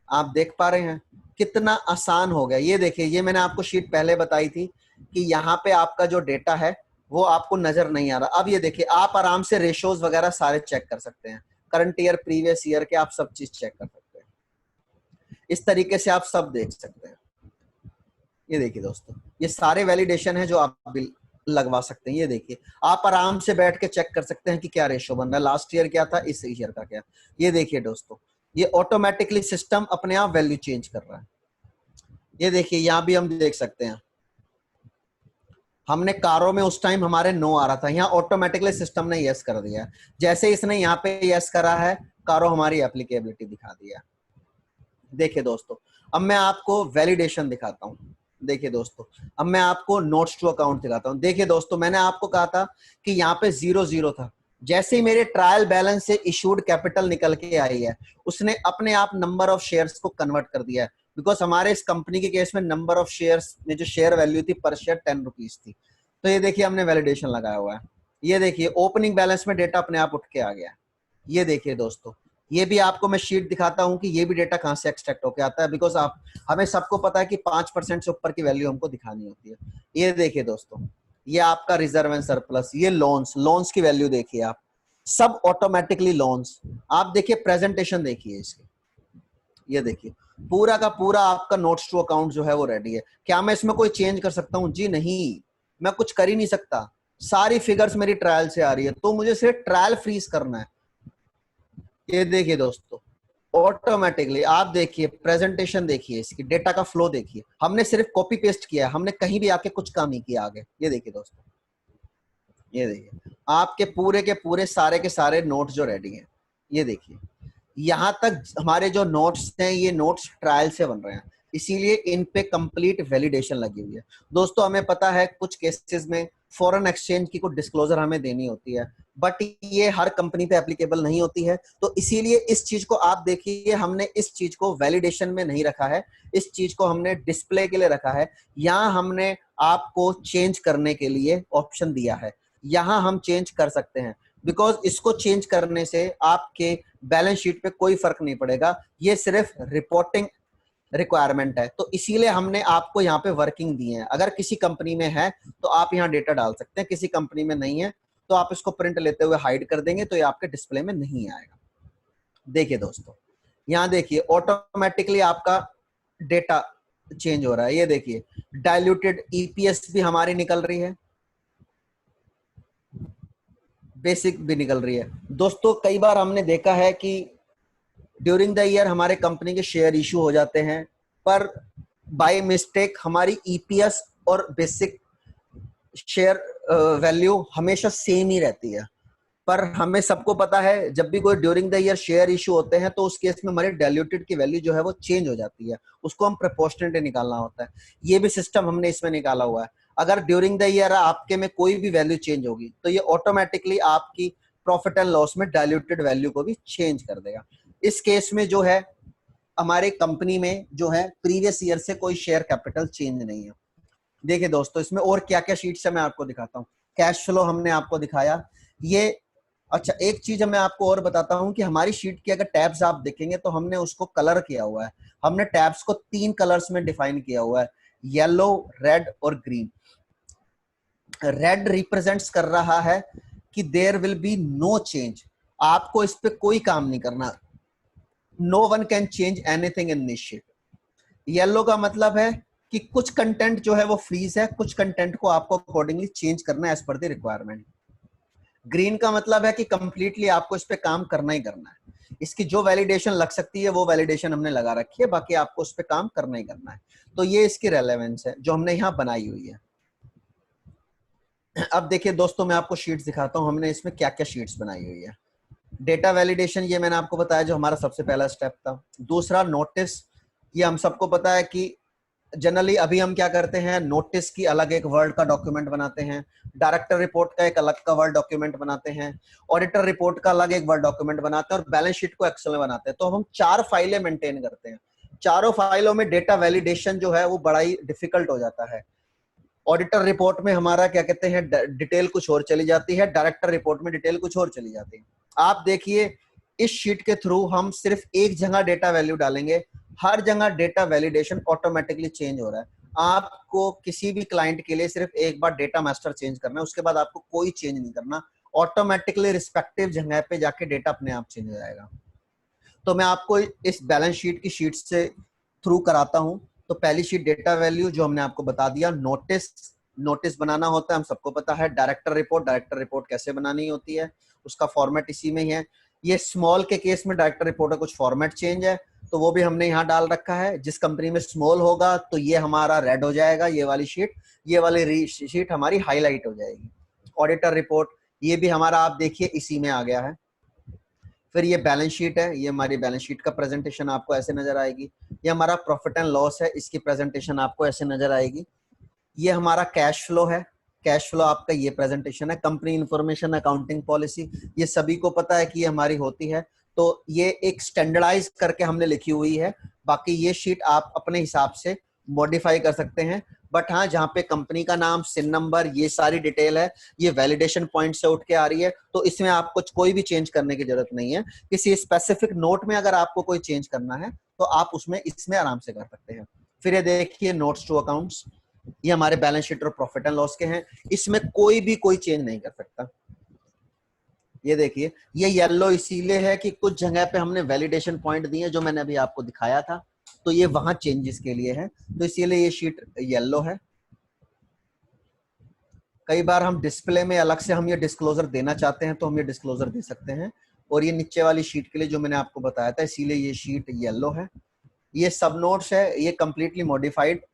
आप देख पा रहे हैं कितना आसान हो गया। ये देखिए, ये मैंने आपको शीट पहले बताई थी कि यहाँ पे आपका जो डेटा है वो आपको नजर नहीं आ रहा। अब ये देखिए, आप आराम से रेशोज वगैरह सारे चेक कर सकते हैं, करंट ईयर, प्रीवियस ईयर के, आप सब चीज चेक कर सकते हैं। इस तरीके से आप सब देख सकते हैं। ये देखिए दोस्तों, ये सारे वैलिडेशन है जो आप बिल लगवा सकते हैं। ये देखिए, आप आराम से बैठ के चेक कर सकते हैं कि क्या रेशो बन रहा है, लास्ट ईयर क्या था, इस ईयर का क्या। ये देखिए दोस्तों, ये ऑटोमेटिकली सिस्टम अपने आप वैल्यू चेंज कर रहा है। ये देखिए, यहाँ भी हम देख सकते हैं, हमने कारों में उस टाइम हमारे नो आ रहा था, यहाँ ऑटोमेटिकली सिस्टम ने यस कर दिया। जैसे इसने यहाँ पे यस करा है, कारों हमारी एप्लीकेबिलिटी दिखा दिया। देखिए दोस्तों, अब मैं आपको वैलिडेशन दिखाता हूँ। देखिए दोस्तों, अब मैं आपको नोट्स टू अकाउंट दिखाता हूँ। देखिए दोस्तों, मैंने आपको कहा था कि यहाँ पे 0 था। जैसे ही मेरे ट्रायल बैलेंस से इशूड कैपिटल निकल के आई है, उसने अपने आप नंबर ऑफ शेयर्स को कन्वर्ट कर दिया है। बिकॉज हमारे इस कंपनी के केस में नंबर ऑफ शेयर्स में जो शेयर वैल्यू थी पर शेयर 10 रुपीज थी। तो ये देखिए हमने वैलिडेशन लगाया हुआ है। ये देखिए ओपनिंग बैलेंस में डेटा अपने आप उठ के आ गया। ये देखिए दोस्तों, ये भी आपको मैं शीट दिखाता हूं कि ये भी डेटा कहां से एक्सट्रैक्ट होकर आता है। बिकॉज आप हमें सबको पता है कि 5% से ऊपर की वैल्यू हमको दिखानी होती है। ये देखिए दोस्तों, ये आपका रिजर्व एंड सरप्लस, ये लोन्स की वैल्यू देखिए आप, सब ऑटोमेटिकली लोन्स। आप देखिए प्रेजेंटेशन देखिए इसके, ये देखिए पूरा का पूरा आपका नोट्स टू अकाउंट जो है वो रेडी है। क्या मैं इसमें कोई चेंज कर सकता हूं? जी नहीं, मैं कुछ कर ही नहीं सकता। सारी फिगर्स मेरी ट्रायल से आ रही है, तो मुझे सिर्फ ट्रायल फ्रीज करना है। ये देखिए दोस्तों, ऑटोमेटिकली आप देखिए प्रेजेंटेशन देखिए, इसकी डेटा का फ्लो देखिए। हमने सिर्फ कॉपी पेस्ट किया है, हमने कहीं भी आके कुछ काम नहीं किया आगे। ये देखिए दोस्तों, ये देखिए आपके पूरे के पूरे सारे के सारे नोट्स जो रेडी हैं। ये देखिए यहां तक हमारे जो नोट्स हैं, ये नोट्स ट्रायल से बन रहे हैं, इसीलिए इन पे कंप्लीट वैलिडेशन लगी हुई है। दोस्तों हमें पता है कुछ केसेस में फॉरेन एक्सचेंज की कुछ डिस्क्लोजर हमें देनी होती है, बट ये हर कंपनी पे एप्लीकेबल नहीं होती है। तो इसीलिए इस चीज को आप देखिए, हमने इस चीज को वैलिडेशन में नहीं रखा है, इस चीज को हमने डिस्प्ले के लिए रखा है। यहाँ हमने आपको चेंज करने के लिए ऑप्शन दिया है, यहाँ हम चेंज कर सकते हैं। बिकॉज इसको चेंज करने से आपके बैलेंस शीट पे कोई फर्क नहीं पड़ेगा, ये सिर्फ रिपोर्टिंग रिक्वायरमेंट है। तो इसीलिए हमने आपको यहाँ पे वर्किंग दी है। अगर किसी कंपनी में है तो आप यहाँ डेटा डाल सकते हैं, किसी कंपनी में नहीं है तो आप इसको प्रिंट लेते हुए हाइड कर देंगे, तो ये आपके डिस्प्ले में नहीं आएगा। देखिए दोस्तों, यहाँ देखिए ऑटोमेटिकली आपका डेटा चेंज हो रहा है। ये देखिए डाइल्यूटेड ईपीएस भी हमारी निकल रही है, बेसिक भी निकल रही है। दोस्तों कई बार हमने देखा है कि ड्यूरिंग द ईयर हमारे कंपनी के शेयर इशू हो जाते हैं, पर बाय मिस्टेक हमारी ईपीएस और बेसिक शेयर वैल्यू हमेशा सेम ही रहती है। पर हमें सबको पता है जब भी कोई during the year share issue होते हैं तो उस केस में हमारी डाइल्यूटेड की वैल्यू जो है वो चेंज हो जाती है, उसको हम प्रोपोर्शनेटली निकालना होता है। ये भी सिस्टम हमने इसमें निकाला हुआ है। अगर ड्यूरिंग द ईयर आपके में कोई भी वैल्यू चेंज होगी तो ये ऑटोमेटिकली आपकी प्रॉफिट एंड लॉस में डाइल्यूटेड वैल्यू को भी चेंज कर देगा। इस केस में जो है हमारे कंपनी में जो है प्रीवियस ईयर से कोई शेयर कैपिटल चेंज नहीं है। देखिए दोस्तों, इसमें और क्या क्या शीट्स है मैं आपको दिखाता हूँ। कैश फ्लो हमने आपको दिखाया। ये अच्छा, एक चीज मैं आपको और बताता हूं कि हमारी शीट के अगर टैब्स आप देखेंगे तो हमने उसको कलर किया हुआ है। हमने टैब्स को 3 कलर्स में डिफाइन किया हुआ है, येलो, रेड और ग्रीन। रेड रिप्रेजेंट्स कर रहा है कि there will be no change, आपको इस पे कोई काम नहीं करना, no one can change anything in this sheet. Yellow का मतलब है कि कुछ कंटेंट जो है वो फ्रीज है, कुछ कंटेंट को आपको अकॉर्डिंगली चेंज करना है एज पर द रिक्वायरमेंट। ग्रीन का मतलब है कि कंप्लीटली आपको इस पे काम करना ही करना है, इसकी जो वैलिडेशन लग सकती है वो वैलिडेशन हमने लगा रखी है, बाकी आपको उस पे काम करना ही करना है। तो ये इसकी रेलेवेंस है जो हमने यहाँ बनाई हुई है। अब देखिए दोस्तों, मैं आपको शीट्स दिखाता हूँ हमने इसमें क्या क्या शीट्स बनाई हुई है। डेटा वैलिडेशन ये मैंने आपको बताया जो हमारा सबसे पहला स्टेप था। दूसरा नोटिस, ये हम सबको पता है कि जनरली अभी हम क्या करते हैं, नोटिस की अलग एक वर्ड का डॉक्यूमेंट बनाते हैं, डायरेक्टर रिपोर्ट का एक अलग का वर्ड डॉक्यूमेंट बनाते हैं, ऑडिटर रिपोर्ट का अलग एक वर्ड डॉक्यूमेंट बनाते हैं और बैलेंस शीट को एक्सेल में बनाते हैं। तो हम 4 फाइलें मेंटेन करते हैं। चारों फाइलों में डेटा वैलिडेशन जो है वो बड़ा ही डिफिकल्ट हो जाता है। ऑडिटर रिपोर्ट में हमारा क्या कहते हैं डिटेल कुछ और चली जाती है, डायरेक्टर रिपोर्ट में डिटेल कुछ और चली जाती है। आप देखिए इस शीट के थ्रू हम सिर्फ एक जगह डेटा वैल्यू डालेंगे, हर जगह डेटा वैलिडेशन ऑटोमेटिकली चेंज हो रहा है। आपको किसी भी क्लाइंट के लिए सिर्फ एक बार डेटा मास्टर चेंज करना है, उसके बाद आपको कोई चेंज नहीं करना, ऑटोमेटिकली रिस्पेक्टिव जगह पे जाके डेटा अपने आप चेंज हो जाएगा। तो मैं आपको इस बैलेंस शीट की शीट से थ्रू कराता हूं। तो पहली शीट डेटा वैल्यू जो हमने आपको बता दिया, नोटिस बनाना होता है, हम सबको पता है। डायरेक्टर रिपोर्ट कैसे बनानी होती है, उसका फॉर्मेट इसी में ही है। ये स्मॉल के केस में डायरेक्टर रिपोर्ट का कुछ फॉर्मेट चेंज है तो वो भी हमने यहाँ डाल रखा है। जिस कंपनी में स्मॉल होगा तो ये हमारा रेड हो जाएगा, ये वाली शीट, ये वाली शीट हमारी हाईलाइट हो जाएगी। ऑडिटर रिपोर्ट ये भी हमारा आप देखिए इसी में आ गया है। फिर ये बैलेंस शीट है, ये हमारी बैलेंस शीट का प्रेजेंटेशन आपको ऐसे नजर आएगी। ये हमारा प्रॉफिट एंड लॉस है, इसकी प्रेजेंटेशन आपको ऐसे नजर आएगी। ये हमारा कैश फ्लो है, कैश फ्लो आपका ये प्रेजेंटेशन है। कंपनी इंफॉर्मेशन, अकाउंटिंग पॉलिसी, ये सभी को पता है कि ये हमारी होती है, तो ये एक स्टैंडर्डाइज करके हमने लिखी हुई है। बाकी ये शीट आप अपने हिसाब से मॉडिफाई कर सकते हैं, बट हाँ जहाँ पे कंपनी का नाम, सिन नंबर, ये सारी डिटेल है, ये वैलिडेशन पॉइंट से उठ के आ रही है, तो इसमें आपको कोई भी चेंज करने की जरूरत नहीं है। किसी स्पेसिफिक नोट में अगर आपको कोई चेंज करना है तो आप उसमें इसमें आराम से कर सकते हैं। फिर ये देखिए नोट्स टू अकाउंट्स, ये हमारे बैलेंस शीट और प्रॉफिट एंड लॉस के हैं, इसमें कोई चेंज नहीं कर सकता। ये देखिए ये येलो इसीलिए है कि कुछ जगह पे हमने वैलिडेशन पॉइंट दिए जो मैंने अभी आपको दिखाया था, तो ये वहां चेंजेस के लिए है, तो इसीलिए ये शीट येलो है। कई बार हम डिस्प्ले में अलग से हम ये डिस्क्लोजर देना चाहते हैं तो हम ये डिस्क्लोजर दे सकते हैं, और ये नीचे वाली शीट के लिए जो मैंने आपको बताया था इसीलिए ये शीट येलो है। ये सब नोट्स है, ये कंप्लीटली मॉडिफाइड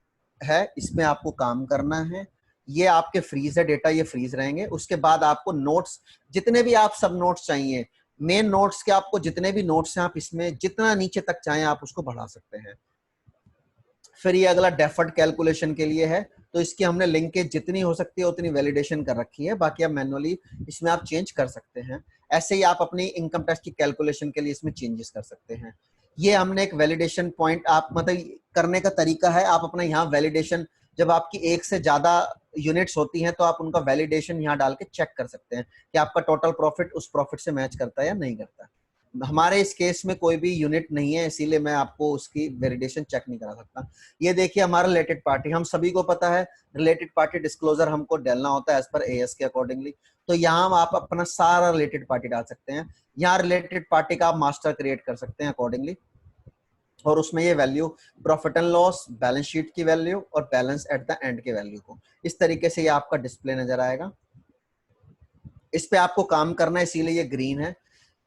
है, इसमें आपको काम करना है। ये आपके फ्रीज है डेटा, ये फ्रीज रहेंगे। उसके बाद आपको नोट्स जितने भी आप सब नोट्स चाहिए, मेन नोट्स के आपको जितने भी नोट्स हैं आप इसमें जितना नीचे तक चाहें आप उसको बढ़ा सकते हैं। फिर ये अगला डेफर्ड कैलकुलेशन के लिए है, तो इसकी हमने लिंकेज जितनी हो सकती है उतनी वैलिडेशन कर रखी है, बाकी आप मैनुअली इसमें आप चेंज कर सकते हैं। ऐसे ही आप अपनी इनकम टैक्स की कैलकुलेशन के लिए इसमें चेंजेस कर सकते हैं। ये हमने एक वैलिडेशन पॉइंट आप मतलब करने का तरीका है, आप अपना यहाँ वैलिडेशन जब आपकी एक से ज्यादा यूनिट्स होती हैं तो आप उनका वैलिडेशन यहाँ डाल के चेक कर सकते हैं कि आपका टोटल प्रॉफिट उस प्रॉफिट से मैच करता है या नहीं करता। हमारे इस केस में कोई भी यूनिट नहीं है, इसीलिए मैं आपको उसकी वैलिडेशन चेक नहीं करा सकता। ये देखिए हमारा रिलेटेड पार्टी, हम सभी को पता है रिलेटेड पार्टी डिस्क्लोजर हमको डालना होता है एज पर एएस के अकॉर्डिंगली, तो यहाँ आप अपना सारा रिलेटेड पार्टी डाल सकते हैं। यहाँ रिलेटेड पार्टी का आप मास्टर क्रिएट कर सकते हैं अकॉर्डिंगली, और उसमें ये value profit and loss, balance sheet की वैल्यू और बैलेंस एट द एंड के वैल्यू को इस तरीके से ये आपका डिस्प्ले नजर आएगा। इस पे आपको काम करना है, इसीलिए ये ग्रीन है।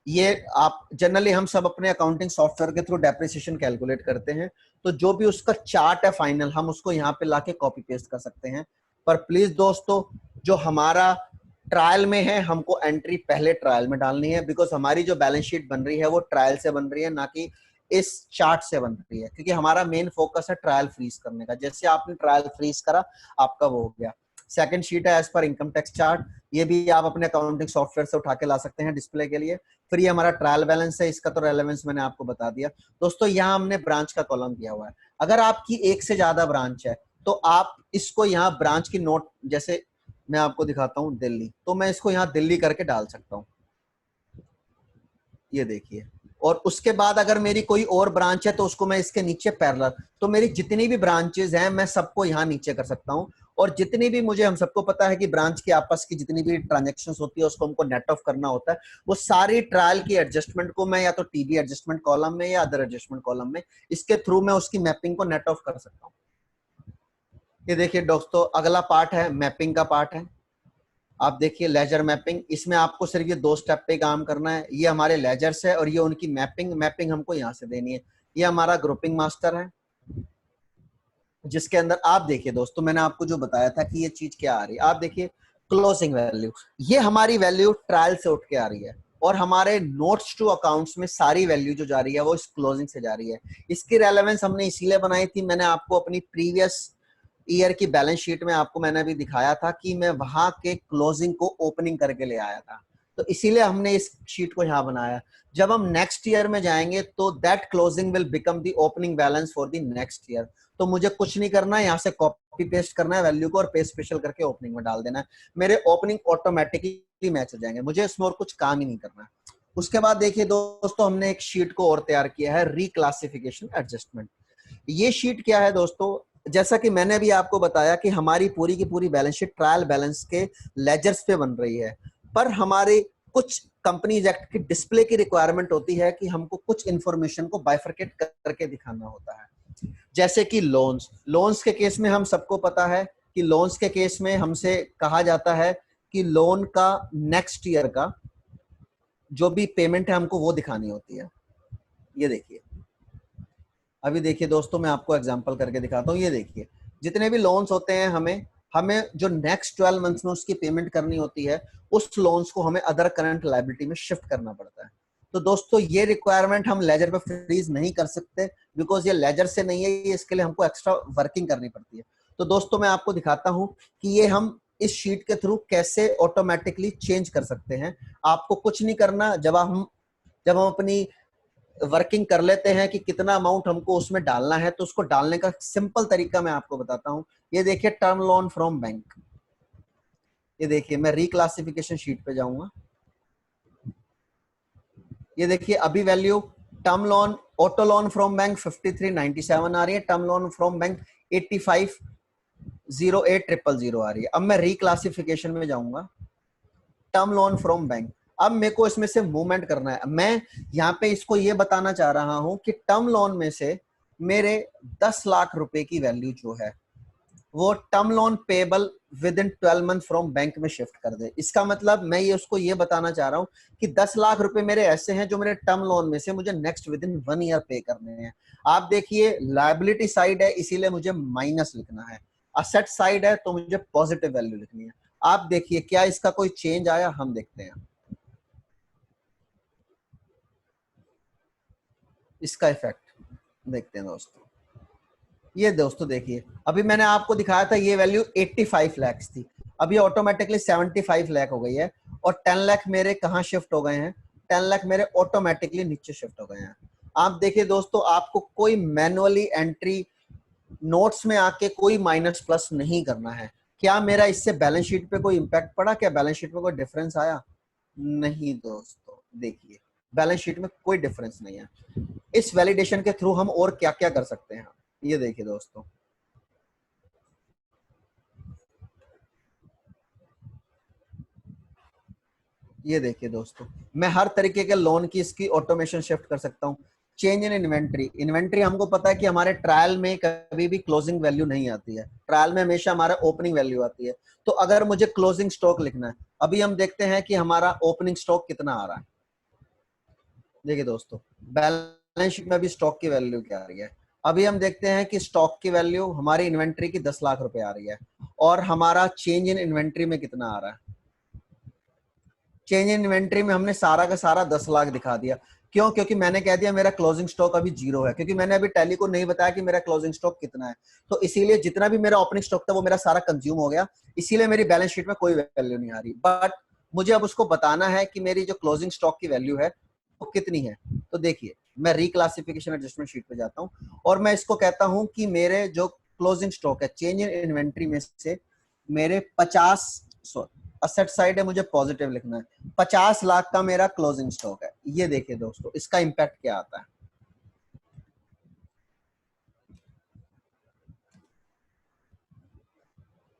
ये आप जनरली हम सब अपने अकाउंटिंग सॉफ्टवेयर के थ्रू डेप्रिसिएशन कैलकुलेट करते हैं, तो जो भी उसका चार्ट है फाइनल हम उसको यहाँ पे लाके कॉपी पेस्ट कर सकते हैं। पर प्लीज दोस्तों जो हमारा ट्रायल में है हमको एंट्री पहले ट्रायल में डालनी है, बिकॉज हमारी जो बैलेंस शीट बन रही है वो ट्रायल से बन रही है, ना कि इस चार्ट से बन रही है, क्योंकि हमारा मेन फोकस है ट्रायल फ्रीज करने का। जैसे आपने ट्रायल फ्रीज करा आपका वो हो गया। सेकंड शीट है as per income tax chart, ये भी आप अपने अकाउंटिंग सॉफ्टवेयर से उठा के ला सकते हैं डिस्प्ले के लिए। फिर ये हमारा ट्रायल बैलेंस है, इसका तो रेलेवेंस मैंने आपको बता दिया। दोस्तों यहाँ हमने ब्रांच का कॉलम दिया हुआ है, अगर आपकी एक से ज्यादा ब्रांच है तो आप इसको यहाँ ब्रांच की नोट, जैसे मैं आपको दिखाता हूँ दिल्ली, तो मैं इसको यहाँ दिल्ली करके डाल सकता हूँ, ये देखिए। और उसके बाद अगर मेरी कोई और ब्रांच है तो उसको मैं इसके नीचे पैरेलल, तो मेरी जितनी भी ब्रांचेस हैं मैं सबको यहाँ नीचे कर सकता हूँ। और जितनी भी मुझे, हम सबको पता है कि ब्रांच की आपस की जितनी भी ट्रांजैक्शंस होती है उसको हमको नेट ऑफ करना होता है, वो सारी ट्रायल की एडजस्टमेंट को मैं या तो टीबी एडजस्टमेंट कॉलम में या अदर एडजस्टमेंट कॉलम में इसके थ्रू मैं उसकी मैपिंग को नेट ऑफ कर सकता हूँ। ये देखिए दोस्तों अगला पार्ट है मैपिंग का पार्ट है। आप देखिए लेजर मैपिंग, इसमें आपको सिर्फ ये दो स्टेप पे काम करना है। ये हमारे लेजर्स है और ये उनकी मैपिंग हमको यहाँ से देनी है। ये हमारा ग्रुपिंग मास्टर है जिसके अंदर आप देखिए दोस्तों मैंने आपको जो बताया था कि ये चीज क्या आ रही है, आप देखिए क्लोजिंग वैल्यू, ये हमारी वैल्यू ट्रायल से उठ के आ रही है, और हमारे नोट्स टू अकाउंट्स में सारी वैल्यू जो जा रही है वो इस क्लोजिंग से जा रही है। इसकी रेलेवेंस हमने इसीलिए बनाई थी, मैंने आपको अपनी प्रीवियस ईयर की बैलेंस शीट में आपको मैंने अभी दिखाया था कि मैं वहां के क्लोजिंग को ओपनिंग करके ले आया था, तो इसीलिए हमने इस शीट को यहाँ बनाया। जब हम नेक्स्ट ईयर में जाएंगे तो that closing will become the opening balance for the next year. तो मुझे कुछ नहीं करना है, यहाँ से कॉपी पेस्ट करना है वैल्यू को और पेस्ट स्पेशल करके ओपनिंग में डाल देना है, मेरे ओपनिंग ऑटोमेटिकली मैच हो जाएंगे, मुझे इसमें और कुछ काम ही नहीं करना है। उसके बाद देखिए दोस्तों हमने एक शीट को और तैयार किया है, रिक्लासिफिकेशन एडजस्टमेंट। ये शीट क्या है दोस्तों, जैसा कि मैंने अभी आपको बताया कि हमारी पूरी की पूरी बैलेंस शीट ट्रायल बैलेंस के लेजर्स पे बन रही है, पर हमारे कुछ कंपनीज एक्ट की डिस्प्ले की रिक्वायरमेंट होती है कि हमको कुछ इंफॉर्मेशन को बाइफरकेट करके दिखाना होता है। जैसे कि लोन्स के केस में हम सबको पता है कि लोन्स के केस में हमसे कहा जाता है कि लोन का नेक्स्ट ईयर का जो भी पेमेंट है हमको वो दिखानी होती है। ये देखिए अभी देखिए दोस्तों मैं आपको एग्जांपल करके दिखाता हूँ। ये देखिए जितने भी लोन्स होते हैं हमें जो नेक्स्ट 12 मंथ्स में उसकी पेमेंट करनी होती है, उस लोन्स को हमें अदर करंट लायबिलिटी में शिफ्ट करना पड़ता है। तो दोस्तों ये रिक्वायरमेंट हम लेजर पे फ्रीज नहीं कर सकते, बिकॉज ये लेजर से नहीं है, ये इसके लिए हमको एक्स्ट्रा वर्किंग करनी पड़ती है। तो दोस्तों मैं आपको दिखाता हूं कि ये हम इस शीट के थ्रू कैसे ऑटोमेटिकली चेंज कर सकते हैं। आपको कुछ नहीं करना, जब हम अपनी वर्किंग कर लेते हैं कि कितना अमाउंट हमको उसमें डालना है, तो उसको डालने का सिंपल तरीका मैं आपको बताता हूं। ये देखिए टर्म लोन फ्रॉम बैंक, ये देखिए मैं रिक्लासिफिकेशन शीट पे जाऊंगा। ये देखिए अभी value term loan auto loan from bank 5397 आ रही है, टर्म लोन फ्रॉम बैंक 850800 आ रही है। अब मैं रिक्लासिफिकेशन में जाऊंगा, टर्म लोन फ्रॉम बैंक। अब मेरे को इसमें से मूवमेंट करना है। मैं यहाँ पे इसको ये बताना चाह रहा हूं कि टर्म लोन में से मेरे 10 लाख रुपए की वैल्यू जो है वो term loan payable with in 12 month from bank में शिफ्ट कर दे। इसका मतलब मैं ये उसको ये बताना चाह रहा हूँ कि 10 लाख रुपए मेरे ऐसे हैं जो मेरे टर्म लोन में से मुझे नेक्स्ट विद इन 1 ईयर पे करने हैं। आप देखिए लायबिलिटी साइड है, इसीलिए मुझे माइनस लिखना है, असेट साइड है तो मुझे पॉजिटिव वैल्यू लिखनी है। आप देखिए क्या इसका कोई चेंज आया, हम देखते हैं इसका इफेक्ट देखते हैं दोस्तों। ये दोस्तों देखिए अभी मैंने आपको दिखाया था ये वैल्यू 85 लाख थी, अभी ऑटोमेटिकली 75 लाख हो गई है, और 10 लाख मेरे कहाँ शिफ्ट हो गए हैं, 10 लाख मेरे ऑटोमेटिकली नीचे शिफ्ट हो गए हैं। आप देखिए दोस्तों आपको कोई मैनुअली एंट्री नोट्स में आके कोई माइनस प्लस नहीं करना है। क्या मेरा इससे बैलेंस शीट पे कोई इंपैक्ट पड़ा, क्या बैलेंस शीट में कोई डिफरेंस आया? नहीं दोस्तों, देखिए बैलेंस शीट में कोई डिफरेंस नहीं है। इस वैलिडेशन के थ्रू हम और क्या क्या कर सकते हैं, ये देखिए दोस्तों। ये देखिए दोस्तों मैं हर तरीके के लोन की इसकी ऑटोमेशन शिफ्ट कर सकता हूँ। चेंज इन इन्वेंट्री, इन्वेंट्री हमको पता है कि हमारे ट्रायल में कभी भी क्लोजिंग वैल्यू नहीं आती है, ट्रायल में हमेशा हमारा ओपनिंग वैल्यू आती है। तो अगर मुझे क्लोजिंग स्टॉक लिखना है, अभी हम देखते हैं कि हमारा ओपनिंग स्टॉक कितना आ रहा है। देखिए दोस्तों बैलेंस शीट में अभी स्टॉक की वैल्यू क्या आ रही है, अभी हम देखते हैं कि स्टॉक की वैल्यू हमारी इन्वेंट्री की 10 लाख रुपए आ रही है, और हमारा चेंज इन इन्वेंट्री में कितना आ रहा है। चेंज इन इन्वेंट्री में हमने सारा का सारा 10 लाख दिखा दिया। क्यों? क्योंकि मैंने कह दिया मेरा क्लोजिंग स्टॉक अभी 0 है, क्योंकि मैंने अभी टैली को नहीं बताया कि मेरा क्लोजिंग स्टॉक कितना है। तो इसीलिए जितना भी मेरा ओपनिंग स्टॉक था वो मेरा सारा कंज्यूम हो गया, इसीलिए मेरी बैलेंस शीट में कोई वैल्यू नहीं आ रही। बट मुझे अब उसको बताना है कि मेरी जो क्लोजिंग स्टॉक की वैल्यू है वो कितनी है। तो देखिए मैं रिक्लासिफिकेशन एडजस्टमेंट शीट पे जाता हूँ और मैं इसको कहता हूँ कि मेरे जो क्लोजिंग स्टॉक है चेंज इन इन्वेंट्री में से मेरे 50 असेट साइड है, मुझे पॉजिटिव लिखना है, 50 लाख का मेरा क्लोजिंग स्टॉक है। ये देखिए दोस्तों इसका इंपैक्ट क्या आता है।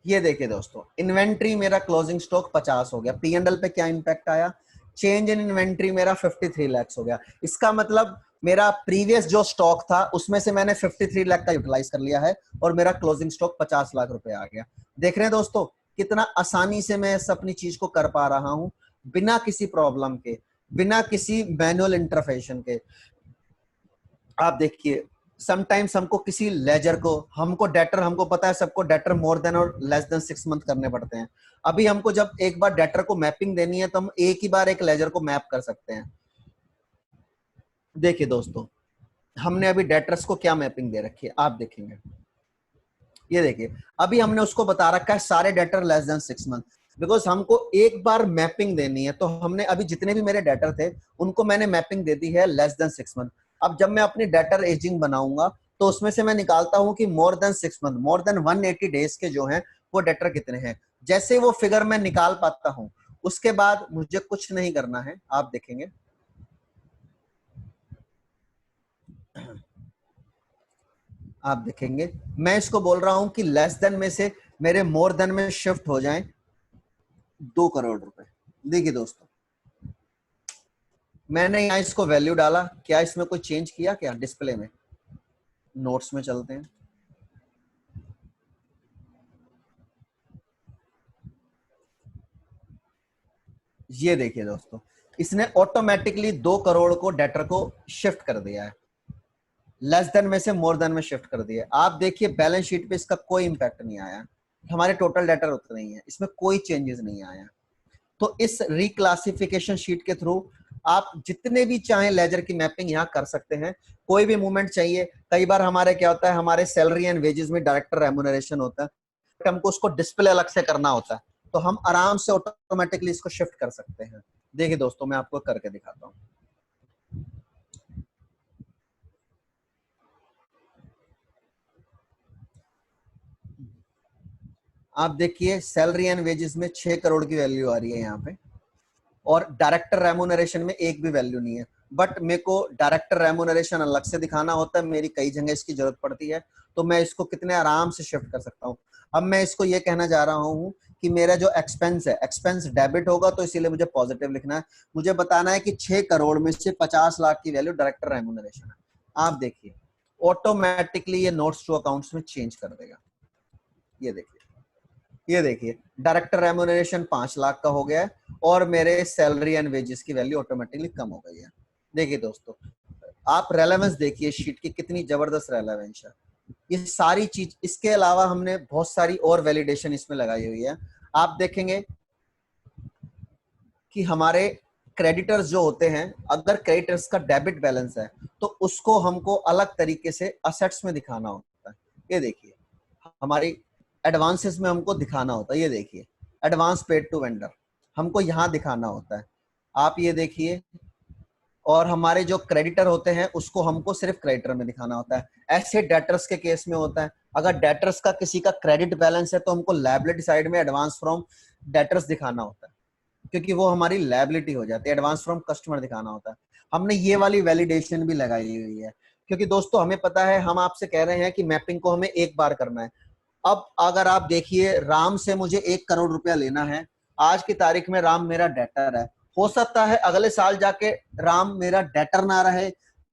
ये देखिए दोस्तों इन्वेंट्री मेरा क्लोजिंग स्टॉक 50 हो गया, पी&एल पे क्या इंपैक्ट आया, चेंज इन इन्वेंट्री मेरा 53 लाख हो गया। इसका मतलब मेरा प्रीवियस जो स्टॉक था उसमें से मैंने 53 लाख का यूटिलाइज कर लिया है और मेरा क्लोजिंग स्टॉक 50 लाख रुपए आ गया। देख रहे हैं दोस्तों कितना आसानी से मैं इस अपनी चीज को कर पा रहा हूं, बिना किसी प्रॉब्लम के, बिना किसी मैनुअल इंटरफेशन के। आप देखिए समटाइम्स हमको किसी लेजर को, हमको डेटर, हमको पता है सबको डेटर मोर देन और लेस देन 6 मंथ करने पड़ते हैं। अभी हमको जब एक बार डेटर को मैपिंग देनी है तो हम एक ही बार एक लेजर को मैप कर सकते हैं। देखिए दोस्तों हमने अभी डेटर्स को क्या मैपिंग दे रखी है, आप देखेंगे। ये देखिए अभी हमने उसको बता रखा है सारे debtor less than 6 month, because हमको एक बार मैपिंग देनी है। तो हमने अभी जितने भी मेरे डेटर थे उनको मैंने मैपिंग दे दी है लेस देन 6 मंथ। अब जब मैं अपनी डेटर एजिंग बनाऊंगा तो उसमें से मैं निकालता हूं कि more than 6 month, more than 180 days के जो हैं वो डेटर कितने हैं। जैसे वो फिगर मैं निकाल पाता हूं उसके बाद मुझे कुछ नहीं करना है। आप देखेंगे आप देखेंगे मैं इसको बोल रहा हूं कि लेस देन में से मेरे मोर देन में शिफ्ट हो जाएं 2 करोड़ रुपए। देखिए दोस्तों मैंने यहाँ इसको वैल्यू डाला, क्या इसमें कोई चेंज किया क्या डिस्प्ले में? नोट्स में चलते हैं, ये देखिए दोस्तों इसने ऑटोमेटिकली 2 करोड़ को डेटर को शिफ्ट कर दिया है, लेस देन में से मोर देन में शिफ्ट कर दिया। आप देखिए बैलेंस शीट पे इसका कोई इंपैक्ट नहीं आया, हमारे टोटल डेटर उतने ही है, इसमें कोई चेंजेस नहीं आया। तो इस रिक्लासिफिकेशन शीट के थ्रू आप जितने भी चाहें लेजर की मैपिंग यहाँ कर सकते हैं। कोई भी मूवमेंट चाहिए, कई बार हमारे क्या होता है, हमारे सैलरी एंड वेजेस में डायरेक्टर रेम्यूनरेशन होता है, हमको उसको डिस्प्ले अलग से करना होता है, तो हम आराम से ऑटोमेटिकली इसको शिफ्ट कर सकते हैं। देखिए दोस्तों, मैं आपको करके दिखाता हूँ। आप देखिए सैलरी एंड वेजेस में 6 करोड़ की वैल्यू आ रही है यहाँ पे, और डायरेक्टर रेम्यूनरेशन में एक भी वैल्यू नहीं है। बट मेरे को डायरेक्टर रेम्यूनरेशन अलग से दिखाना होता है, मेरी कई जगह इसकी जरूरत पड़ती है, तो मैं इसको कितने आराम से शिफ्ट कर सकता हूँ। अब मैं इसको ये कहना जा रहा हूँ कि मेरा जो एक्सपेंस है, एक्सपेंस डेबिट होगा, तो इसीलिए मुझे पॉजिटिव लिखना है। मुझे बताना है कि 6 करोड़ में से 50 लाख की वैल्यू डायरेक्टर रेम्यूनरेशन है। आप देखिए ऑटोमेटिकली ये नोट्स टू अकाउंट्स में चेंज कर देगा। ये देखिए, ये देखिए डायरेक्टर रेम्यूनरेशन 5 लाख का हो गया है, और मेरे सैलरी एंड वेजेस की वैल्यू ऑटोमेटिकली कम हो गई है। देखिए दोस्तों, आप रेलेवेंस देखिए शीट की, कितनी जबरदस्त रेलेवेंस है। ये सारी चीज, इसके अलावा हमने बहुत सारी और वैलिडेशन इसमें लगाई हुई है। आप देखेंगे कि हमारे क्रेडिटर्स जो होते हैं, अगर क्रेडिटर्स का डेबिट बैलेंस है तो उसको हमको अलग तरीके से असेट्स में दिखाना होता है। ये देखिए हमारी एडवांसेस में हमको दिखाना होता है। ये देखिए एडवांस पेड टू वेंडर हमको यहाँ दिखाना होता है। आप ये देखिए, और हमारे जो क्रेडिटर होते हैं उसको हमको सिर्फ क्रेडिटर में दिखाना होता है। ऐसे डेटर्स के केस में होता है, अगर डेटर्स का किसी का क्रेडिट बैलेंस है तो हमको लायबिलिटी साइड में एडवांस फ्रॉम डेटर्स दिखाना होता है, क्योंकि वो हमारी लायबिलिटी हो जाती है। एडवांस फ्रॉम कस्टमर दिखाना होता है। हमने ये वाली वैलिडेशन भी लगाई हुई है, क्योंकि दोस्तों हमें पता है, हम आपसे कह रहे हैं कि मैपिंग को हमें एक बार करना है। अब अगर आप देखिए, राम से मुझे 1 करोड़ रुपया लेना है, आज की तारीख में राम मेरा डेटर है। हो सकता है अगले साल जाके राम मेरा डेटर ना रहे,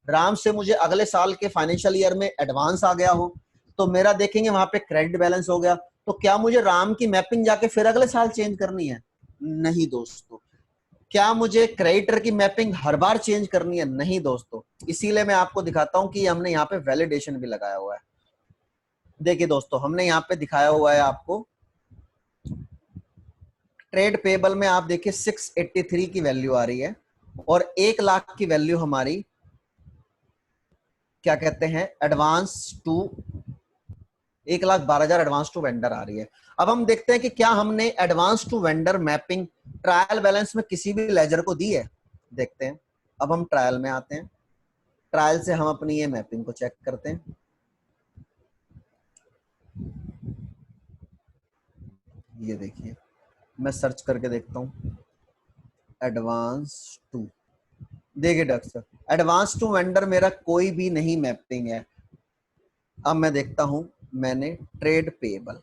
राम से मुझे अगले साल के फाइनेंशियल ईयर में एडवांस आ गया हो, तो मेरा देखेंगे वहां पे क्रेडिट बैलेंस हो गया। तो क्या मुझे राम की मैपिंग जाके फिर अगले साल चेंज करनी है? नहीं दोस्तों। क्या मुझे क्रेडिटर की मैपिंग हर बार चेंज करनी है? नहीं दोस्तों। इसीलिए मैं आपको दिखाता हूं कि हमने यहाँ पे वैलिडेशन भी लगाया हुआ है। देखिए दोस्तों, हमने यहाँ पे दिखाया हुआ है आपको, ट्रेड पेबल में आप देखिए 683 की वैल्यू आ रही है, और 1 लाख की वैल्यू हमारी क्या कहते हैं, advance to 1,12,000 advance to vendor आ रही है। अब हम देखते हैं कि क्या हमने advance to vendor mapping trial balance में किसी भी लेजर को दी है। देखते हैं। अब हम ट्रायल में आते हैं, ट्रायल से हम अपनी ये मैपिंग को चेक करते हैं। ये देखिए, मैं सर्च करके देखता हूँ एडवांस टू। देखिए doctor sir, advance to vendor मेरा कोई भी नहीं मैपिंग है। अब मैं देखता हूं, मैंने ट्रेड पेएबल,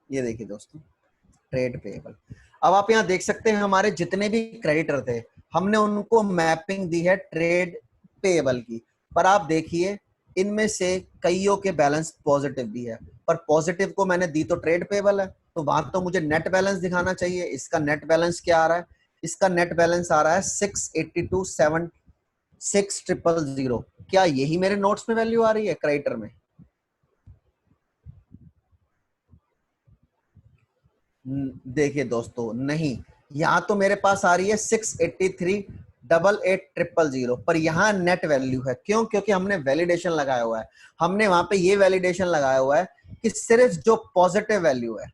ये देखिए दोस्तों ट्रेड पेएबल। अब आप यहां देख सकते हैं हमारे जितने भी क्रेडिटर थे, हमने उनको मैपिंग दी है ट्रेड पेएबल की। पर आप देखिए इनमें से कईयों के बैलेंस पॉजिटिव भी है, पर पॉजिटिव को मैंने दी तो ट्रेड पेएबल है, तो वहां तो मुझे नेट बैलेंस दिखाना चाहिए। इसका नेट बैलेंस क्या आ रहा है? इसका नेट बैलेंस आ रहा है 682,760,000। क्या यही मेरे नोट्स में वैल्यू आ रही है क्रेडिटर में? देखिए दोस्तों, नहीं, यहाँ तो मेरे पास आ रही है 683,888,000, पर यहाँ नेट वैल्यू है। क्यों? क्योंकि हमने वैलिडेशन लगाया हुआ है। हमने वहां पे ये वैलिडेशन लगाया हुआ है कि सिर्फ जो पॉजिटिव वैल्यू है,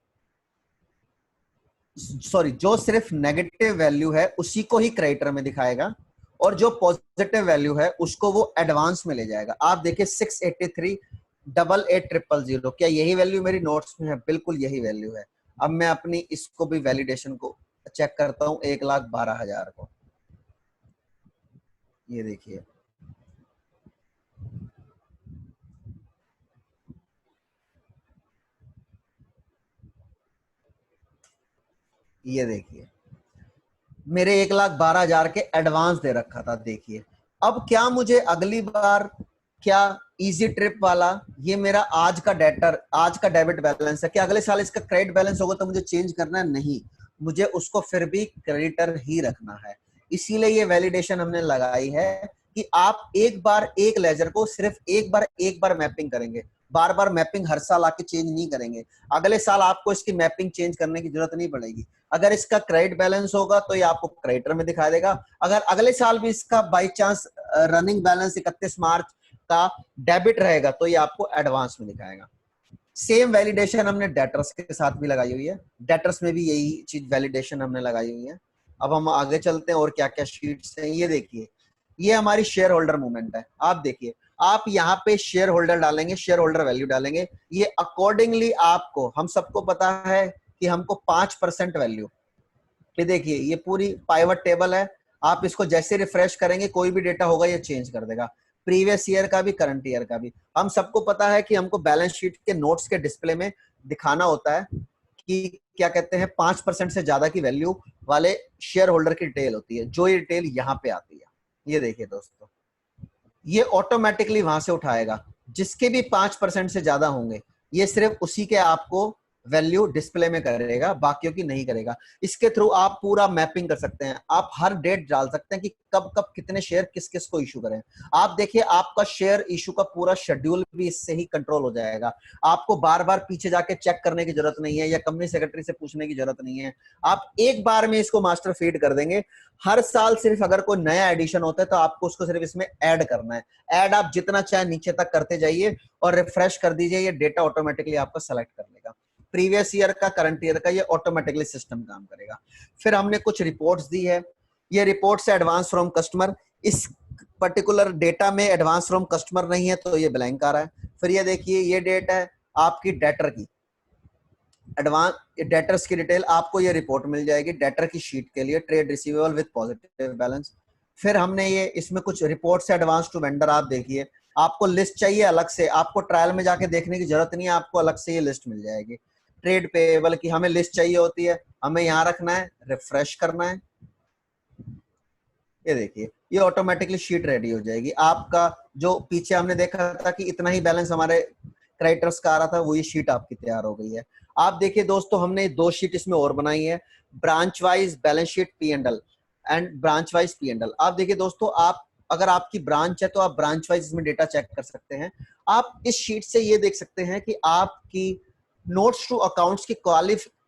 सॉरी, जो सिर्फ नेगेटिव वैल्यू है उसी को ही क्रेडिटर में दिखाएगा, और जो पॉजिटिव वैल्यू है उसको वो एडवांस में ले जाएगा। आप देखिए 683,888,000, क्या यही वैल्यू मेरी नोट्स में है? बिल्कुल यही वैल्यू है। अब मैं अपनी इसको भी वैलिडेशन को चेक करता हूं, 1,12,000 को। ये देखिए, ये देखिए मेरे 1,12,000 के एडवांस दे रखा था। देखिए अब क्या मुझे अगली बार, क्या इजी ट्रिप वाला ये मेरा आज का डेटर, आज का डेबिट बैलेंस है, क्या अगले साल इसका क्रेडिट बैलेंस होगा तो मुझे चेंज करना है? नहीं, मुझे उसको फिर भी क्रेडिटर ही रखना है। इसीलिए ये वैलिडेशन हमने लगाई है कि आप एक बार एक लेजर को सिर्फ एक बार मैपिंग करेंगे, बार बार मैपिंग हर साल आके चेंज नहीं करेंगे। अगले साल आपको इसकी मैपिंग चेंज करने की जरूरत नहीं पड़ेगी। अगर इसका क्रेडिट बैलेंस होगा तो ये आपको क्रेडिटर में दिखा देगा। अगर अगले साल भी इसका बाई चांस रनिंग बैलेंस 31 मार्च का डेबिट रहेगा तो ये आपको एडवांस में दिखाएगा। सेम वैलिडेशन हमने डेटर्स के साथ भी लगाई हुई है। डेटर्स में भी यही चीज वैलिडेशन हमने लगाई हुई है। अब हम आगे चलते हैं और क्या क्या शीट्स हैं। ये देखिए, ये हमारी शेयर होल्डर मूवमेंट है। आप देखिए, आप यहाँ पे शेयर होल्डर डालेंगे, शेयर होल्डर वैल्यू डालेंगे, ये अकॉर्डिंगली आपको, हम सबको पता है कि हमको 5% वैल्यू, ये देखिए ये पूरी पाइवट टेबल है। आप इसको जैसे रिफ्रेश करेंगे कोई भी डेटा होगा ये चेंज कर देगा, प्रीवियस ईयर का भी, करंट ईयर का भी। हम सबको पता है कि हमको बैलेंस शीट के नोट्स के डिस्प्ले में दिखाना होता है कि क्या कहते हैं 5% से ज्यादा की वैल्यू वाले शेयर होल्डर की डिटेल होती है, जो ये डिटेल यहाँ पे आती है। ये देखिए दोस्तों, ये ऑटोमेटिकली वहां से उठाएगा। जिसके भी 5% से ज्यादा होंगे ये सिर्फ उसी के आपको वैल्यू डिस्प्ले में करेगा, बाकियों की नहीं करेगा। इसके थ्रू आप पूरा मैपिंग कर सकते हैं। आप हर डेट डाल सकते हैं कि कब कब कितने शेयर किस किस को इशू करें। आप देखिए, आपका शेयर इशू का पूरा शेड्यूल भी इससे ही कंट्रोल हो जाएगा। आपको बार बार पीछे जाके चेक करने की जरूरत नहीं है या कंपनी सेक्रेटरी से पूछने की जरूरत नहीं है। आप एक बार में इसको मास्टर फीड कर देंगे। हर साल सिर्फ अगर कोई नया एडिशन होता है तो आपको उसको सिर्फ इसमें ऐड करना है। ऐड आप जितना चाहे नीचे तक करते जाइए और रिफ्रेश कर दीजिए, ये डेटा ऑटोमेटिकली आपका सेलेक्ट कर लेगा। प्रीवियस ईयर का, करंट ईयर का, ये ऑटोमेटिकली सिस्टम काम करेगा। फिर हमने कुछ रिपोर्ट्स दी है। ये रिपोर्ट्स है एडवांस फ्रॉम कस्टमर। इस पर्टिकुलर डेटा में एडवांस फ्रॉम कस्टमर नहीं है तो ये ब्लैंक आ रहा है। फिर ये देखिए, ये डेट है आपकी डेटर की, एडवांस डेटर्स की डिटेल आपको ये रिपोर्ट मिल जाएगी डेटर की शीट के लिए, trade receivable with positive balance. फिर हमने ये इसमें कुछ रिपोर्ट्स एडवांस टू वेंडर। आप देखिए, आपको लिस्ट चाहिए अलग से, आपको ट्रायल में जाके देखने की जरूरत नहीं है, आपको अलग से ये लिस्ट मिल जाएगी। ट्रेड पेएबल की हमें लिस्ट चाहिए होती है, हमें यहाँ रखना है, रिफ्रेश करना है। ये देखिए, ये ऑटोमेटिकली शीट रेडी हो जाएगी। आपका जो पीछे हमने देखा था कि इतना ही बैलेंस हमारे क्रेडिटर्स का आ रहा था, वो ये शीट आपकी तैयार हो गई है। आप देखिए दोस्तों, हमने 2 शीट इसमें और बनाई है, branch wise balance sheet P&L and branch wise P&L। आप देखिए दोस्तों, आप अगर आपकी ब्रांच है तो आप ब्रांच वाइज इसमें डेटा चेक कर सकते हैं। आप इस शीट से ये देख सकते हैं कि आपकी नोट्स टू अकाउंट्स की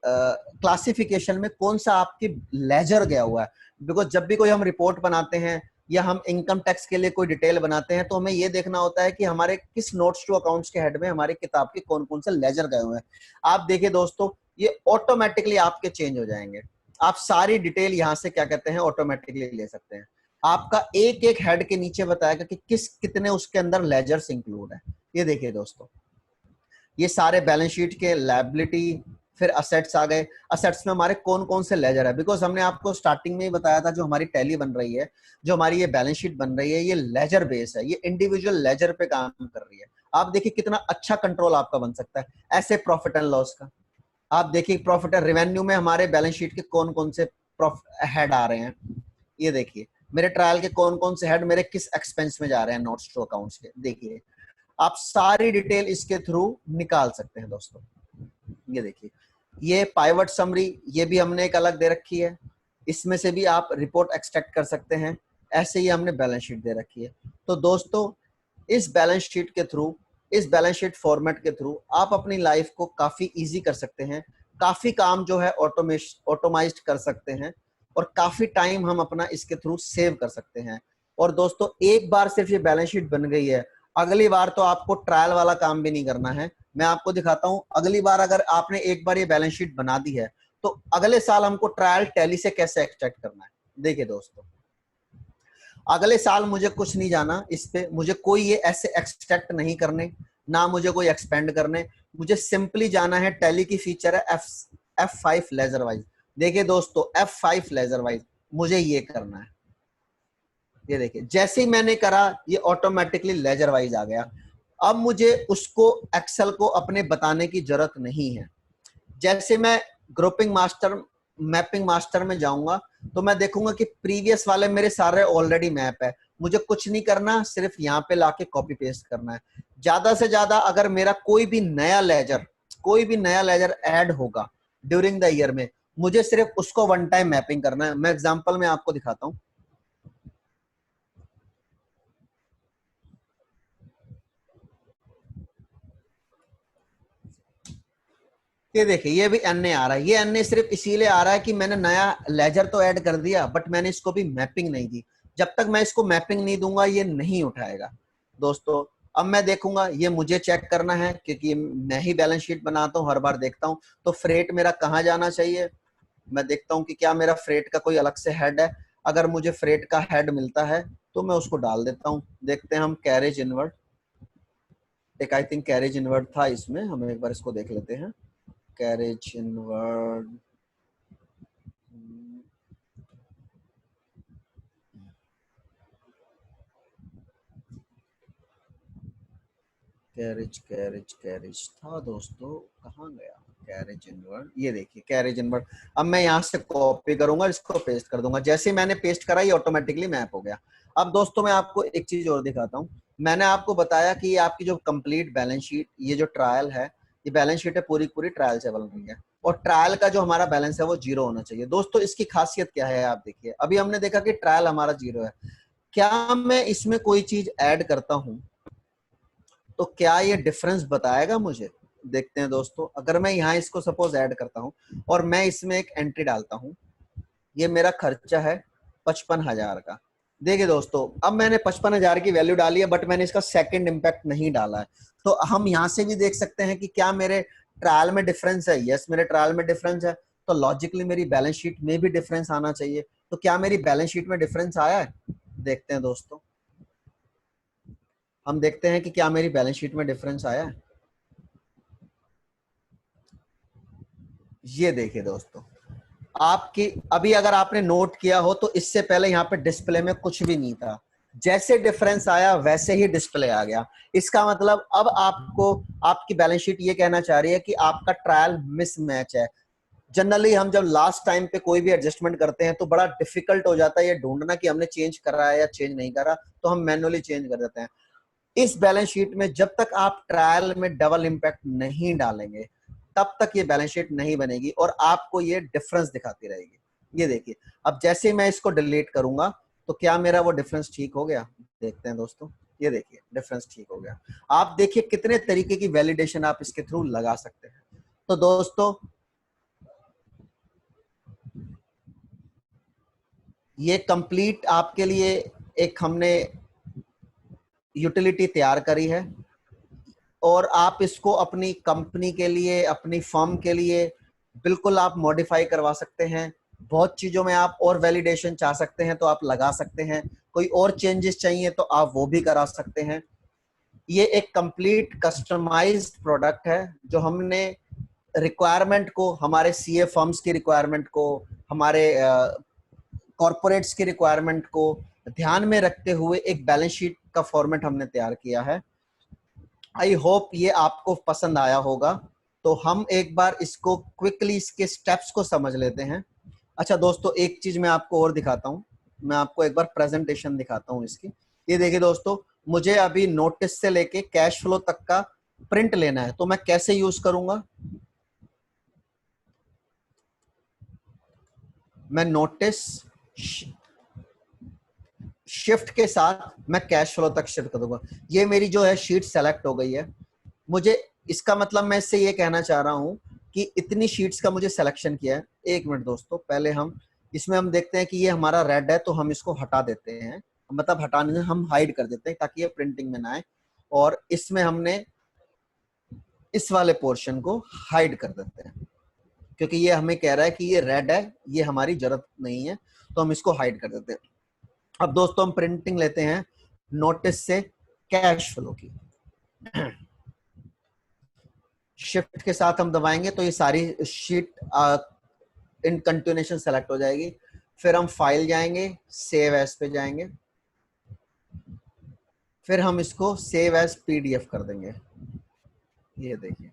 क्लासिफिकेशन में कौन सा आपकी लेजर गया हुआ है। बिकॉज जब भी कोई हम रिपोर्ट बनाते हैं या हम इनकम टैक्स के लिए कोई डिटेल बनाते हैं तो हमें ये देखना होता है कि हमारे किस नोट्स टू अकाउंट्स के हेड में हमारी किताब के कौन कौन से लेजर गए हुए हैं। आप देखिए दोस्तों, ये ऑटोमेटिकली आपके चेंज हो जाएंगे। आप सारी डिटेल यहाँ से क्या कहते हैं ऑटोमेटिकली ले सकते हैं। आपका एक एक हेड के नीचे बताएगा कि किस कितने उसके अंदर लेजर्स इंक्लूड है। ये देखिए दोस्तों, ये सारे बैलेंस शीट के लायबिलिटी, फिर असेट्स आ गए। असेट्स में हमारे कौन कौन से लेजर है, बिकॉज हमने आपको स्टार्टिंग में ही बताया था जो हमारी टैली बन रही है, जो हमारी ये बैलेंस शीट बन रही है, ये लेजर बेस है, ये इंडिविजुअल लेजर पे काम कर रही है। आप देखिए कितना अच्छा कंट्रोल आपका बन सकता है। ऐसे प्रॉफिट एंड लॉस का आप देखिए, प्रॉफिट एंड रेवेन्यू में हमारे बैलेंस शीट के कौन कौन से हेड आ रहे हैं। ये देखिए, मेरे ट्रायल के कौन कौन से हेड मेरे किस एक्सपेंस में जा रहे हैं नोट्स टू अकाउंट्स के। देखिए, आप सारी डिटेल इसके थ्रू निकाल सकते हैं दोस्तों। ये देखिए, ये पाइवट समरी, ये भी हमने एक अलग दे रखी है, इसमें से भी आप रिपोर्ट एक्सट्रैक्ट कर सकते हैं। ऐसे ही हमने बैलेंस शीट दे रखी है। तो दोस्तों, इस बैलेंस शीट के थ्रू, इस बैलेंस शीट फॉर्मेट के थ्रू आप अपनी लाइफ को काफी इजी कर सकते हैं। काफी काम जो है ऑटोमाइज्ड कर सकते हैं और काफी टाइम हम अपना इसके थ्रू सेव कर सकते हैं। और दोस्तों, एक बार सिर्फ ये बैलेंस शीट बन गई है, अगली बार तो आपको ट्रायल वाला काम भी नहीं करना है। मैं आपको दिखाता हूं, अगली बार अगर आपने एक बार ये बैलेंस शीट बना दी है तो अगले साल हमको ट्रायल टैली से कैसे एक्सट्रैक्ट करना है। देखिए दोस्तों, अगले साल मुझे कुछ नहीं जाना इस पे, मुझे कोई ये ऐसे एक्सट्रैक्ट नहीं करने, ना मुझे कोई एक्सपेंड करने। मुझे सिंपली जाना है, टैली की फीचर है F5 लेजर वाइज। देखिए दोस्तों, F5 लेजर वाइज मुझे ये करना है। ये देखिए, जैसे ही मैंने करा ये ऑटोमेटिकली लेजर वाइज आ गया। अब मुझे उसको एक्सेल को अपने बताने की जरूरत नहीं है। जैसे मैं ग्रुपिंग मास्टर, मैपिंग मास्टर में जाऊंगा तो मैं देखूंगा कि प्रीवियस वाले मेरे सारे ऑलरेडी मैप है। मुझे कुछ नहीं करना, सिर्फ यहाँ पे लाके कॉपी पेस्ट करना है। ज्यादा से ज्यादा अगर मेरा कोई भी नया लेजर ऐड होगा ड्यूरिंग द ईयर में, मुझे सिर्फ उसको वन टाइम मैपिंग करना है। मैं एग्जांपल में आपको दिखाता हूँ। ये देखिए ये भी एनए आ रहा है। ये एनए सिर्फ इसीलिए आ रहा है कि मैंने नया लेजर तो ऐड कर दिया, बट मैंने इसको भी मैपिंग नहीं दी। जब तक मैं इसको मैपिंग नहीं दूंगा ये नहीं उठाएगा दोस्तों। अब मैं देखूंगा, ये मुझे चेक करना है क्योंकि मैं ही बैलेंस शीट बनाता हूँ, हर बार देखता हूँ। तो फ्रेट मेरा कहाँ जाना चाहिए, मैं देखता हूँ कि क्या मेरा फ्रेट का कोई अलग से हेड है। अगर मुझे फ्रेट का हेड मिलता है तो मैं उसको डाल देता हूँ। देखते हैं हम कैरेज इनवर्ड, एक आई थिंक कैरेज इनवर्ड था इसमें, हम एक बार इसको देख लेते हैं। Carriage inward, carriage carriage carriage था दोस्तों, कहाँ गया कैरेज इनवर्ड। ये देखिए कैरेज इनवर्ड। अब मैं यहाँ से कॉपी करूंगा, इसको पेस्ट कर दूंगा। जैसे ही मैंने पेस्ट करा ये ऑटोमेटिकली मैप हो गया। अब दोस्तों मैं आपको एक चीज और दिखाता हूँ। मैंने आपको बताया कि आपकी जो कंप्लीट बैलेंस शीट, ये जो ट्रायल है, ये बैलेंस शीट है पूरी पूरी ट्रायल से बन रही है, और ट्रायल का जो हमारा बैलेंस है वो जीरो होना चाहिए। दोस्तों इसकी खासियत क्या है, आप देखिए अभी हमने देखा कि ट्रायल हमारा जीरो है। क्या मैं इसमें कोई चीज ऐड करता हूँ तो क्या ये डिफरेंस बताएगा मुझे? देखते हैं दोस्तों। अगर मैं यहाँ इसको सपोज ऐड करता हूँ और मैं इसमें एक एंट्री डालता हूँ, ये मेरा खर्चा है 55,000 का। देखिए दोस्तों अब मैंने 55,000 की वैल्यू डाली है, बट मैंने इसका सेकंड इम्पैक्ट नहीं डाला है। तो हम यहाँ से भी देख सकते हैं कि क्या मेरे ट्रायल में डिफरेंस है। यस मेरे ट्रायल में डिफरेंस है, तो लॉजिकली मेरी बैलेंस शीट में भी डिफरेंस आना चाहिए। तो क्या मेरी बैलेंस शीट में डिफरेंस आया है? देखते हैं दोस्तों, हम देखते हैं कि क्या मेरी बैलेंस शीट में डिफरेंस आया है। ये देखिए दोस्तों, आपकी अभी अगर आपने नोट किया हो तो इससे पहले यहाँ पे डिस्प्ले में कुछ भी नहीं था। जैसे डिफरेंस आया वैसे ही डिस्प्ले आ गया। इसका मतलब अब आपको आपकी बैलेंस शीट ये कहना चाह रही है कि आपका ट्रायल मिसमैच है। जनरली हम जब लास्ट टाइम पे कोई भी एडजस्टमेंट करते हैं तो बड़ा डिफिकल्ट हो जाता है ये ढूंढना कि हमने चेंज करा है या चेंज नहीं करा, तो हम मैन्युअली चेंज कर देते हैं। इस बैलेंस शीट में जब तक आप ट्रायल में डबल इंपैक्ट नहीं डालेंगे तब तक ये बैलेंस शीट नहीं बनेगी और आपको ये डिफरेंस दिखाती रहेगी। ये देखिए अब जैसे ही मैं इसको डिलीट करूंगा तो क्या मेरा वो डिफरेंस ठीक हो गया? देखते हैं दोस्तों, ये देखिए डिफरेंस ठीक हो गया। आप देखिए कितने तरीके की वैलिडेशन आप इसके थ्रू लगा सकते हैं। तो दोस्तों ये कंप्लीट आपके लिए एक हमने यूटिलिटी तैयार करी है, और आप इसको अपनी कंपनी के लिए, अपनी फर्म के लिए बिल्कुल आप मॉडिफाई करवा सकते हैं। बहुत चीजों में आप और वैलिडेशन चाह सकते हैं तो आप लगा सकते हैं, कोई और चेंजेस चाहिए तो आप वो भी करा सकते हैं। ये एक कंप्लीट कस्टमाइज्ड प्रोडक्ट है जो हमने रिक्वायरमेंट को, हमारे सीए फर्म्स की रिक्वायरमेंट को, हमारे कॉरपोरेट्स की रिक्वायरमेंट को ध्यान में रखते हुए एक बैलेंस शीट का फॉर्मेट हमने तैयार किया है। आई होप ये आपको पसंद आया होगा। तो हम एक बार इसको क्विकली इसके स्टेप्स को समझ लेते हैं। अच्छा दोस्तों एक चीज मैं आपको और दिखाता हूँ, मैं आपको एक बार प्रेजेंटेशन दिखाता हूँ इसकी। ये देखिए दोस्तों, मुझे अभी नोटिस से लेके कैश फ्लो तक का प्रिंट लेना है, तो मैं कैसे यूज करूंगा? मैं नोटिस शिफ्ट के साथ मैं कैश फ्लो तक शिफ्ट कर दूंगा। ये मेरी जो है शीट सेलेक्ट हो गई है। मुझे इसका मतलब मैं इससे ये कहना चाह रहा हूं कि इतनी शीट्स का मुझे सिलेक्शन किया है। एक मिनट दोस्तों, पहले हम इसमें हम देखते हैं कि ये हमारा रेड है तो हम इसको हटा देते हैं, मतलब हटाने से हम हाइड कर देते हैं ताकि ये प्रिंटिंग में ना आए, और इसमें हमने इस वाले पोर्शन को हाइड कर देते हैं क्योंकि ये हमें कह रहा है कि ये रेड है, ये हमारी जरूरत नहीं है, तो हम इसको हाइड कर देते हैं। अब दोस्तों हम प्रिंटिंग लेते हैं नोटिस से कैश फ्लो की। शिफ्ट के साथ हम दबाएंगे तो ये सारी शीट इन कंटिन्यूएशन सेलेक्ट हो जाएगी। फिर हम फाइल जाएंगे, सेव एज पे जाएंगे, फिर हम इसको सेव एज पीडीएफ कर देंगे। ये देखिए,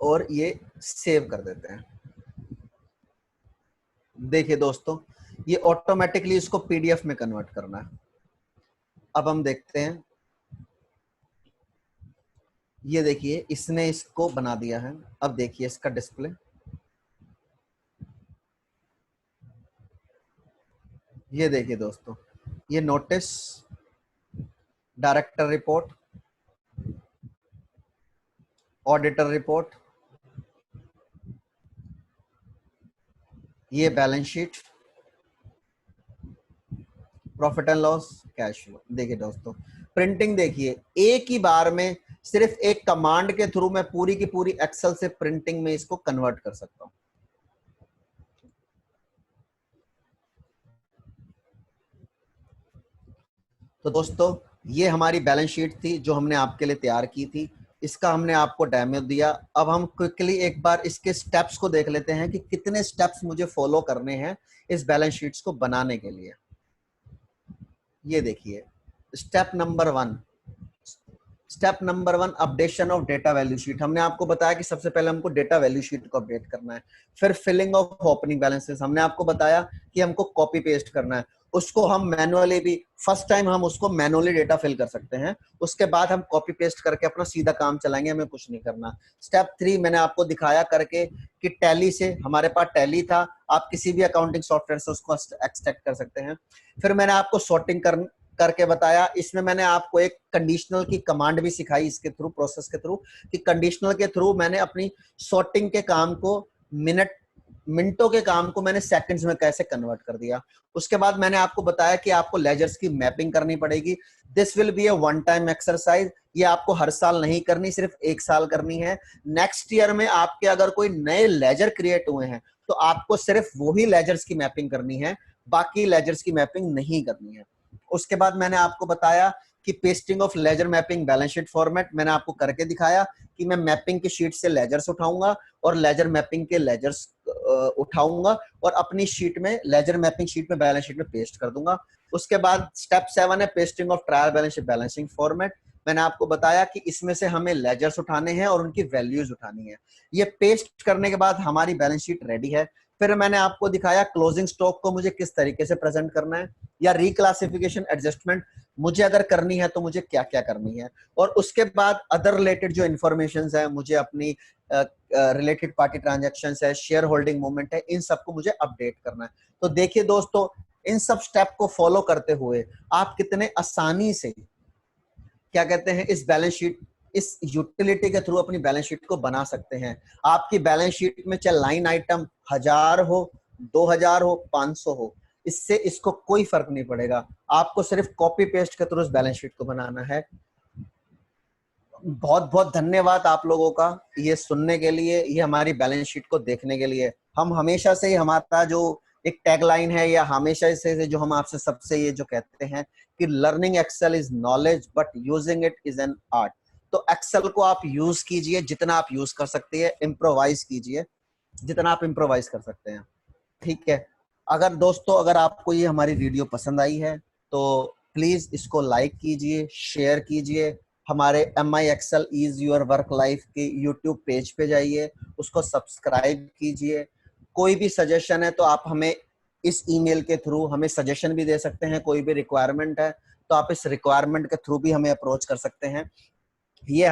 और ये सेव कर देते हैं। देखिए दोस्तों, ये ऑटोमेटिकली इसको पीडीएफ में कन्वर्ट करना है। अब हम देखते हैं, ये देखिए इसने इसको बना दिया है। अब देखिए इसका डिस्प्ले, ये देखिए दोस्तों, ये notice, director report, auditor report, ये balance sheet, profit and loss, cash flow. देखिए दोस्तों, प्रिंटिंग देखिए, एक ही बार में सिर्फ एक कमांड के थ्रू मैं पूरी की पूरी एक्सेल से प्रिंटिंग में इसको कन्वर्ट कर सकता हूं। तो दोस्तों, ये हमारी बैलेंस शीट थी जो हमने आपके लिए तैयार की थी। इसका हमने आपको डेमो दिया। अब हम क्विकली एक बार इसके स्टेप्स को देख लेते हैं कि कितने स्टेप्स मुझे फॉलो करने हैं इस बैलेंस शीट्स को बनाने के लिए। ये देखिए, step number 1, step number 1, updation of data value sheet. हमने आपको बताया कि सबसे पहले हमको डेटा वैल्यू शीट को अपडेट करना है। फिर फिलिंग ऑफ ओपनिंग बैलेंसेस, हमने आपको बताया कि हमको कॉपी पेस्ट करना है। उसको हम मैनुअली भी, फर्स्ट टाइम हम उसको मैनुअली डेटा फिल कर सकते हैं, उसके बाद हम कॉपी पेस्ट करके अपना सीधा काम चलाएंगे, हमें कुछ नहीं करना। स्टेप 3 मैंने आपको दिखाया करके कि टैली से, हमारे पास टैली था, आप किसी भी अकाउंटिंग सॉफ्टवेयर से उसको एक्सट्रैक्ट कर सकते हैं। फिर मैंने आपको सॉर्टिंग करके बताया। इसमें मैंने आपको एक कंडीशनल की कमांड भी सिखाई इसके थ्रू, प्रोसेस के थ्रू, कि कंडीशनल के थ्रू मैंने अपनी सॉर्टिंग के काम को मिनटों के काम को मैंने सेकंड्स में कैसे कन्वर्ट कर दिया। उसके बाद मैंने आपको बताया कि आपको लेजर्स की मैपिंग करनी पड़ेगी। This will be a one time exercise. ये आपको हर साल नहीं करनी, सिर्फ एक साल करनी है। नेक्स्ट ईयर में आपके अगर कोई नए लेजर क्रिएट हुए हैं तो आपको सिर्फ वही लेजर्स की मैपिंग करनी है, बाकी लेजर्स की मैपिंग नहीं करनी है। उसके बाद मैंने आपको बताया कि pasting of ledger mapping balance sheet format, मैंने आपको करके दिखाया कि मैं मैपिंग की शीट से लेजर्स उठाऊंगा और लेजर मैपिंग के लेजर्स उठाऊंगा और अपनी शीट में, लेजर मैपिंग शीट में, बैलेंस शीट में पेस्ट कर दूंगा। उसके बाद स्टेप 7 है pasting of trial balance sheet balancing format. मैंने आपको बताया कि इसमें से हमें लेजर्स उठाने हैं और उनकी वैल्यूज उठानी है। ये पेस्ट करने के बाद हमारी बैलेंस शीट रेडी है। फिर मैंने आपको दिखाया क्लोजिंग स्टॉक को मुझे किस तरीके से प्रेजेंट करना है, या रिक्लासिफिकेशन एडजस्टमेंट मुझे अगर करनी है तो मुझे क्या क्या करनी है। और उसके बाद अदर रिलेटेड जो इन्फॉर्मेशन है, मुझे अपनी रिलेटेड पार्टी ट्रांजैक्शंस है, शेयर होल्डिंग मूवमेंट है, इन सबको मुझे अपडेट करना है। तो देखिए दोस्तों, इन सब स्टेप को फॉलो करते हुए आप कितने आसानी से, क्या कहते हैं, इस बैलेंस शीट, इस यूटिलिटी के थ्रू अपनी बैलेंस शीट को बना सकते हैं। आपकी बैलेंस शीट में चाहे लाइन आइटम 1000 हो, 2000 हो, 500 हो, इससे इसको कोई फर्क नहीं पड़ेगा। आपको सिर्फ कॉपी पेस्ट के थ्रू इस बैलेंस शीट को बनाना है। बहुत बहुत धन्यवाद आप लोगों का ये सुनने के लिए, ये हमारी बैलेंस शीट को देखने के लिए। हम हमेशा से ही, हमारा जो एक टैगलाइन है, या हमेशा से जो हम आपसे सबसे ये जो कहते हैं कि learning excel is knowledge but using it is an art. तो एक्सेल को आप यूज कीजिए जितना आप यूज कर सकते हैं, इम्प्रोवाइज कीजिए जितना आप इम्प्रोवाइज कर सकते हैं। ठीक है। अगर दोस्तों, अगर आपको ये हमारी वीडियो पसंद आई है तो प्लीज इसको लाइक कीजिए, शेयर कीजिए। हमारे MI excel is your work life के यूट्यूब पेज पे जाइए, उसको सब्सक्राइब कीजिए। कोई भी सजेशन है तो आप हमें इस ईमेल के थ्रू हमें सजेशन भी दे सकते हैं। कोई भी रिक्वायरमेंट है तो आप इस रिक्वायरमेंट के थ्रू भी हमें अप्रोच कर सकते हैं। ये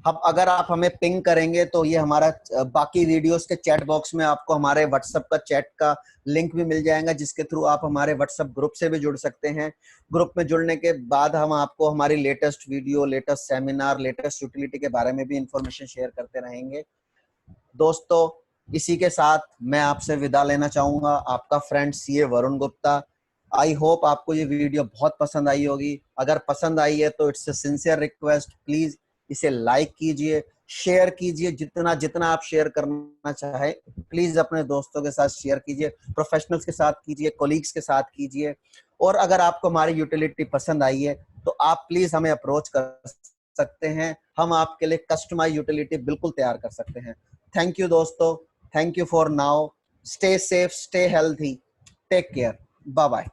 हम, अगर आप हमें पिंग करेंगे तो ये हमारा बाकी वीडियोस के चैट बॉक्स में आपको हमारे व्हाट्सएप का चैट का लिंक भी मिल जाएगा, जिसके थ्रू आप हमारे व्हाट्सएप ग्रुप से भी जुड़ सकते हैं। ग्रुप में जुड़ने के बाद हम आपको हमारी latest video, latest seminar, latest utility के बारे में भी इंफॉर्मेशन शेयर करते रहेंगे। दोस्तों, इसी के साथ मैं आपसे विदा लेना चाहूंगा, आपका friend CA Varun Gupta. I hope आपको ये वीडियो बहुत पसंद आई होगी। अगर पसंद आई है तो it's a sincere request, please इसे लाइक कीजिए, शेयर कीजिए, जितना जितना आप शेयर करना चाहे प्लीज अपने दोस्तों के साथ शेयर कीजिए, प्रोफेशनल्स के साथ कीजिए, कोलीग्स के साथ कीजिए। और अगर आपको हमारी यूटिलिटी पसंद आई है तो आप प्लीज हमें अप्रोच कर सकते हैं, हम आपके लिए कस्टमाइज यूटिलिटी बिल्कुल तैयार कर सकते हैं। थैंक यू दोस्तों, thank you for now, stay safe, stay healthy, take care, bye bye.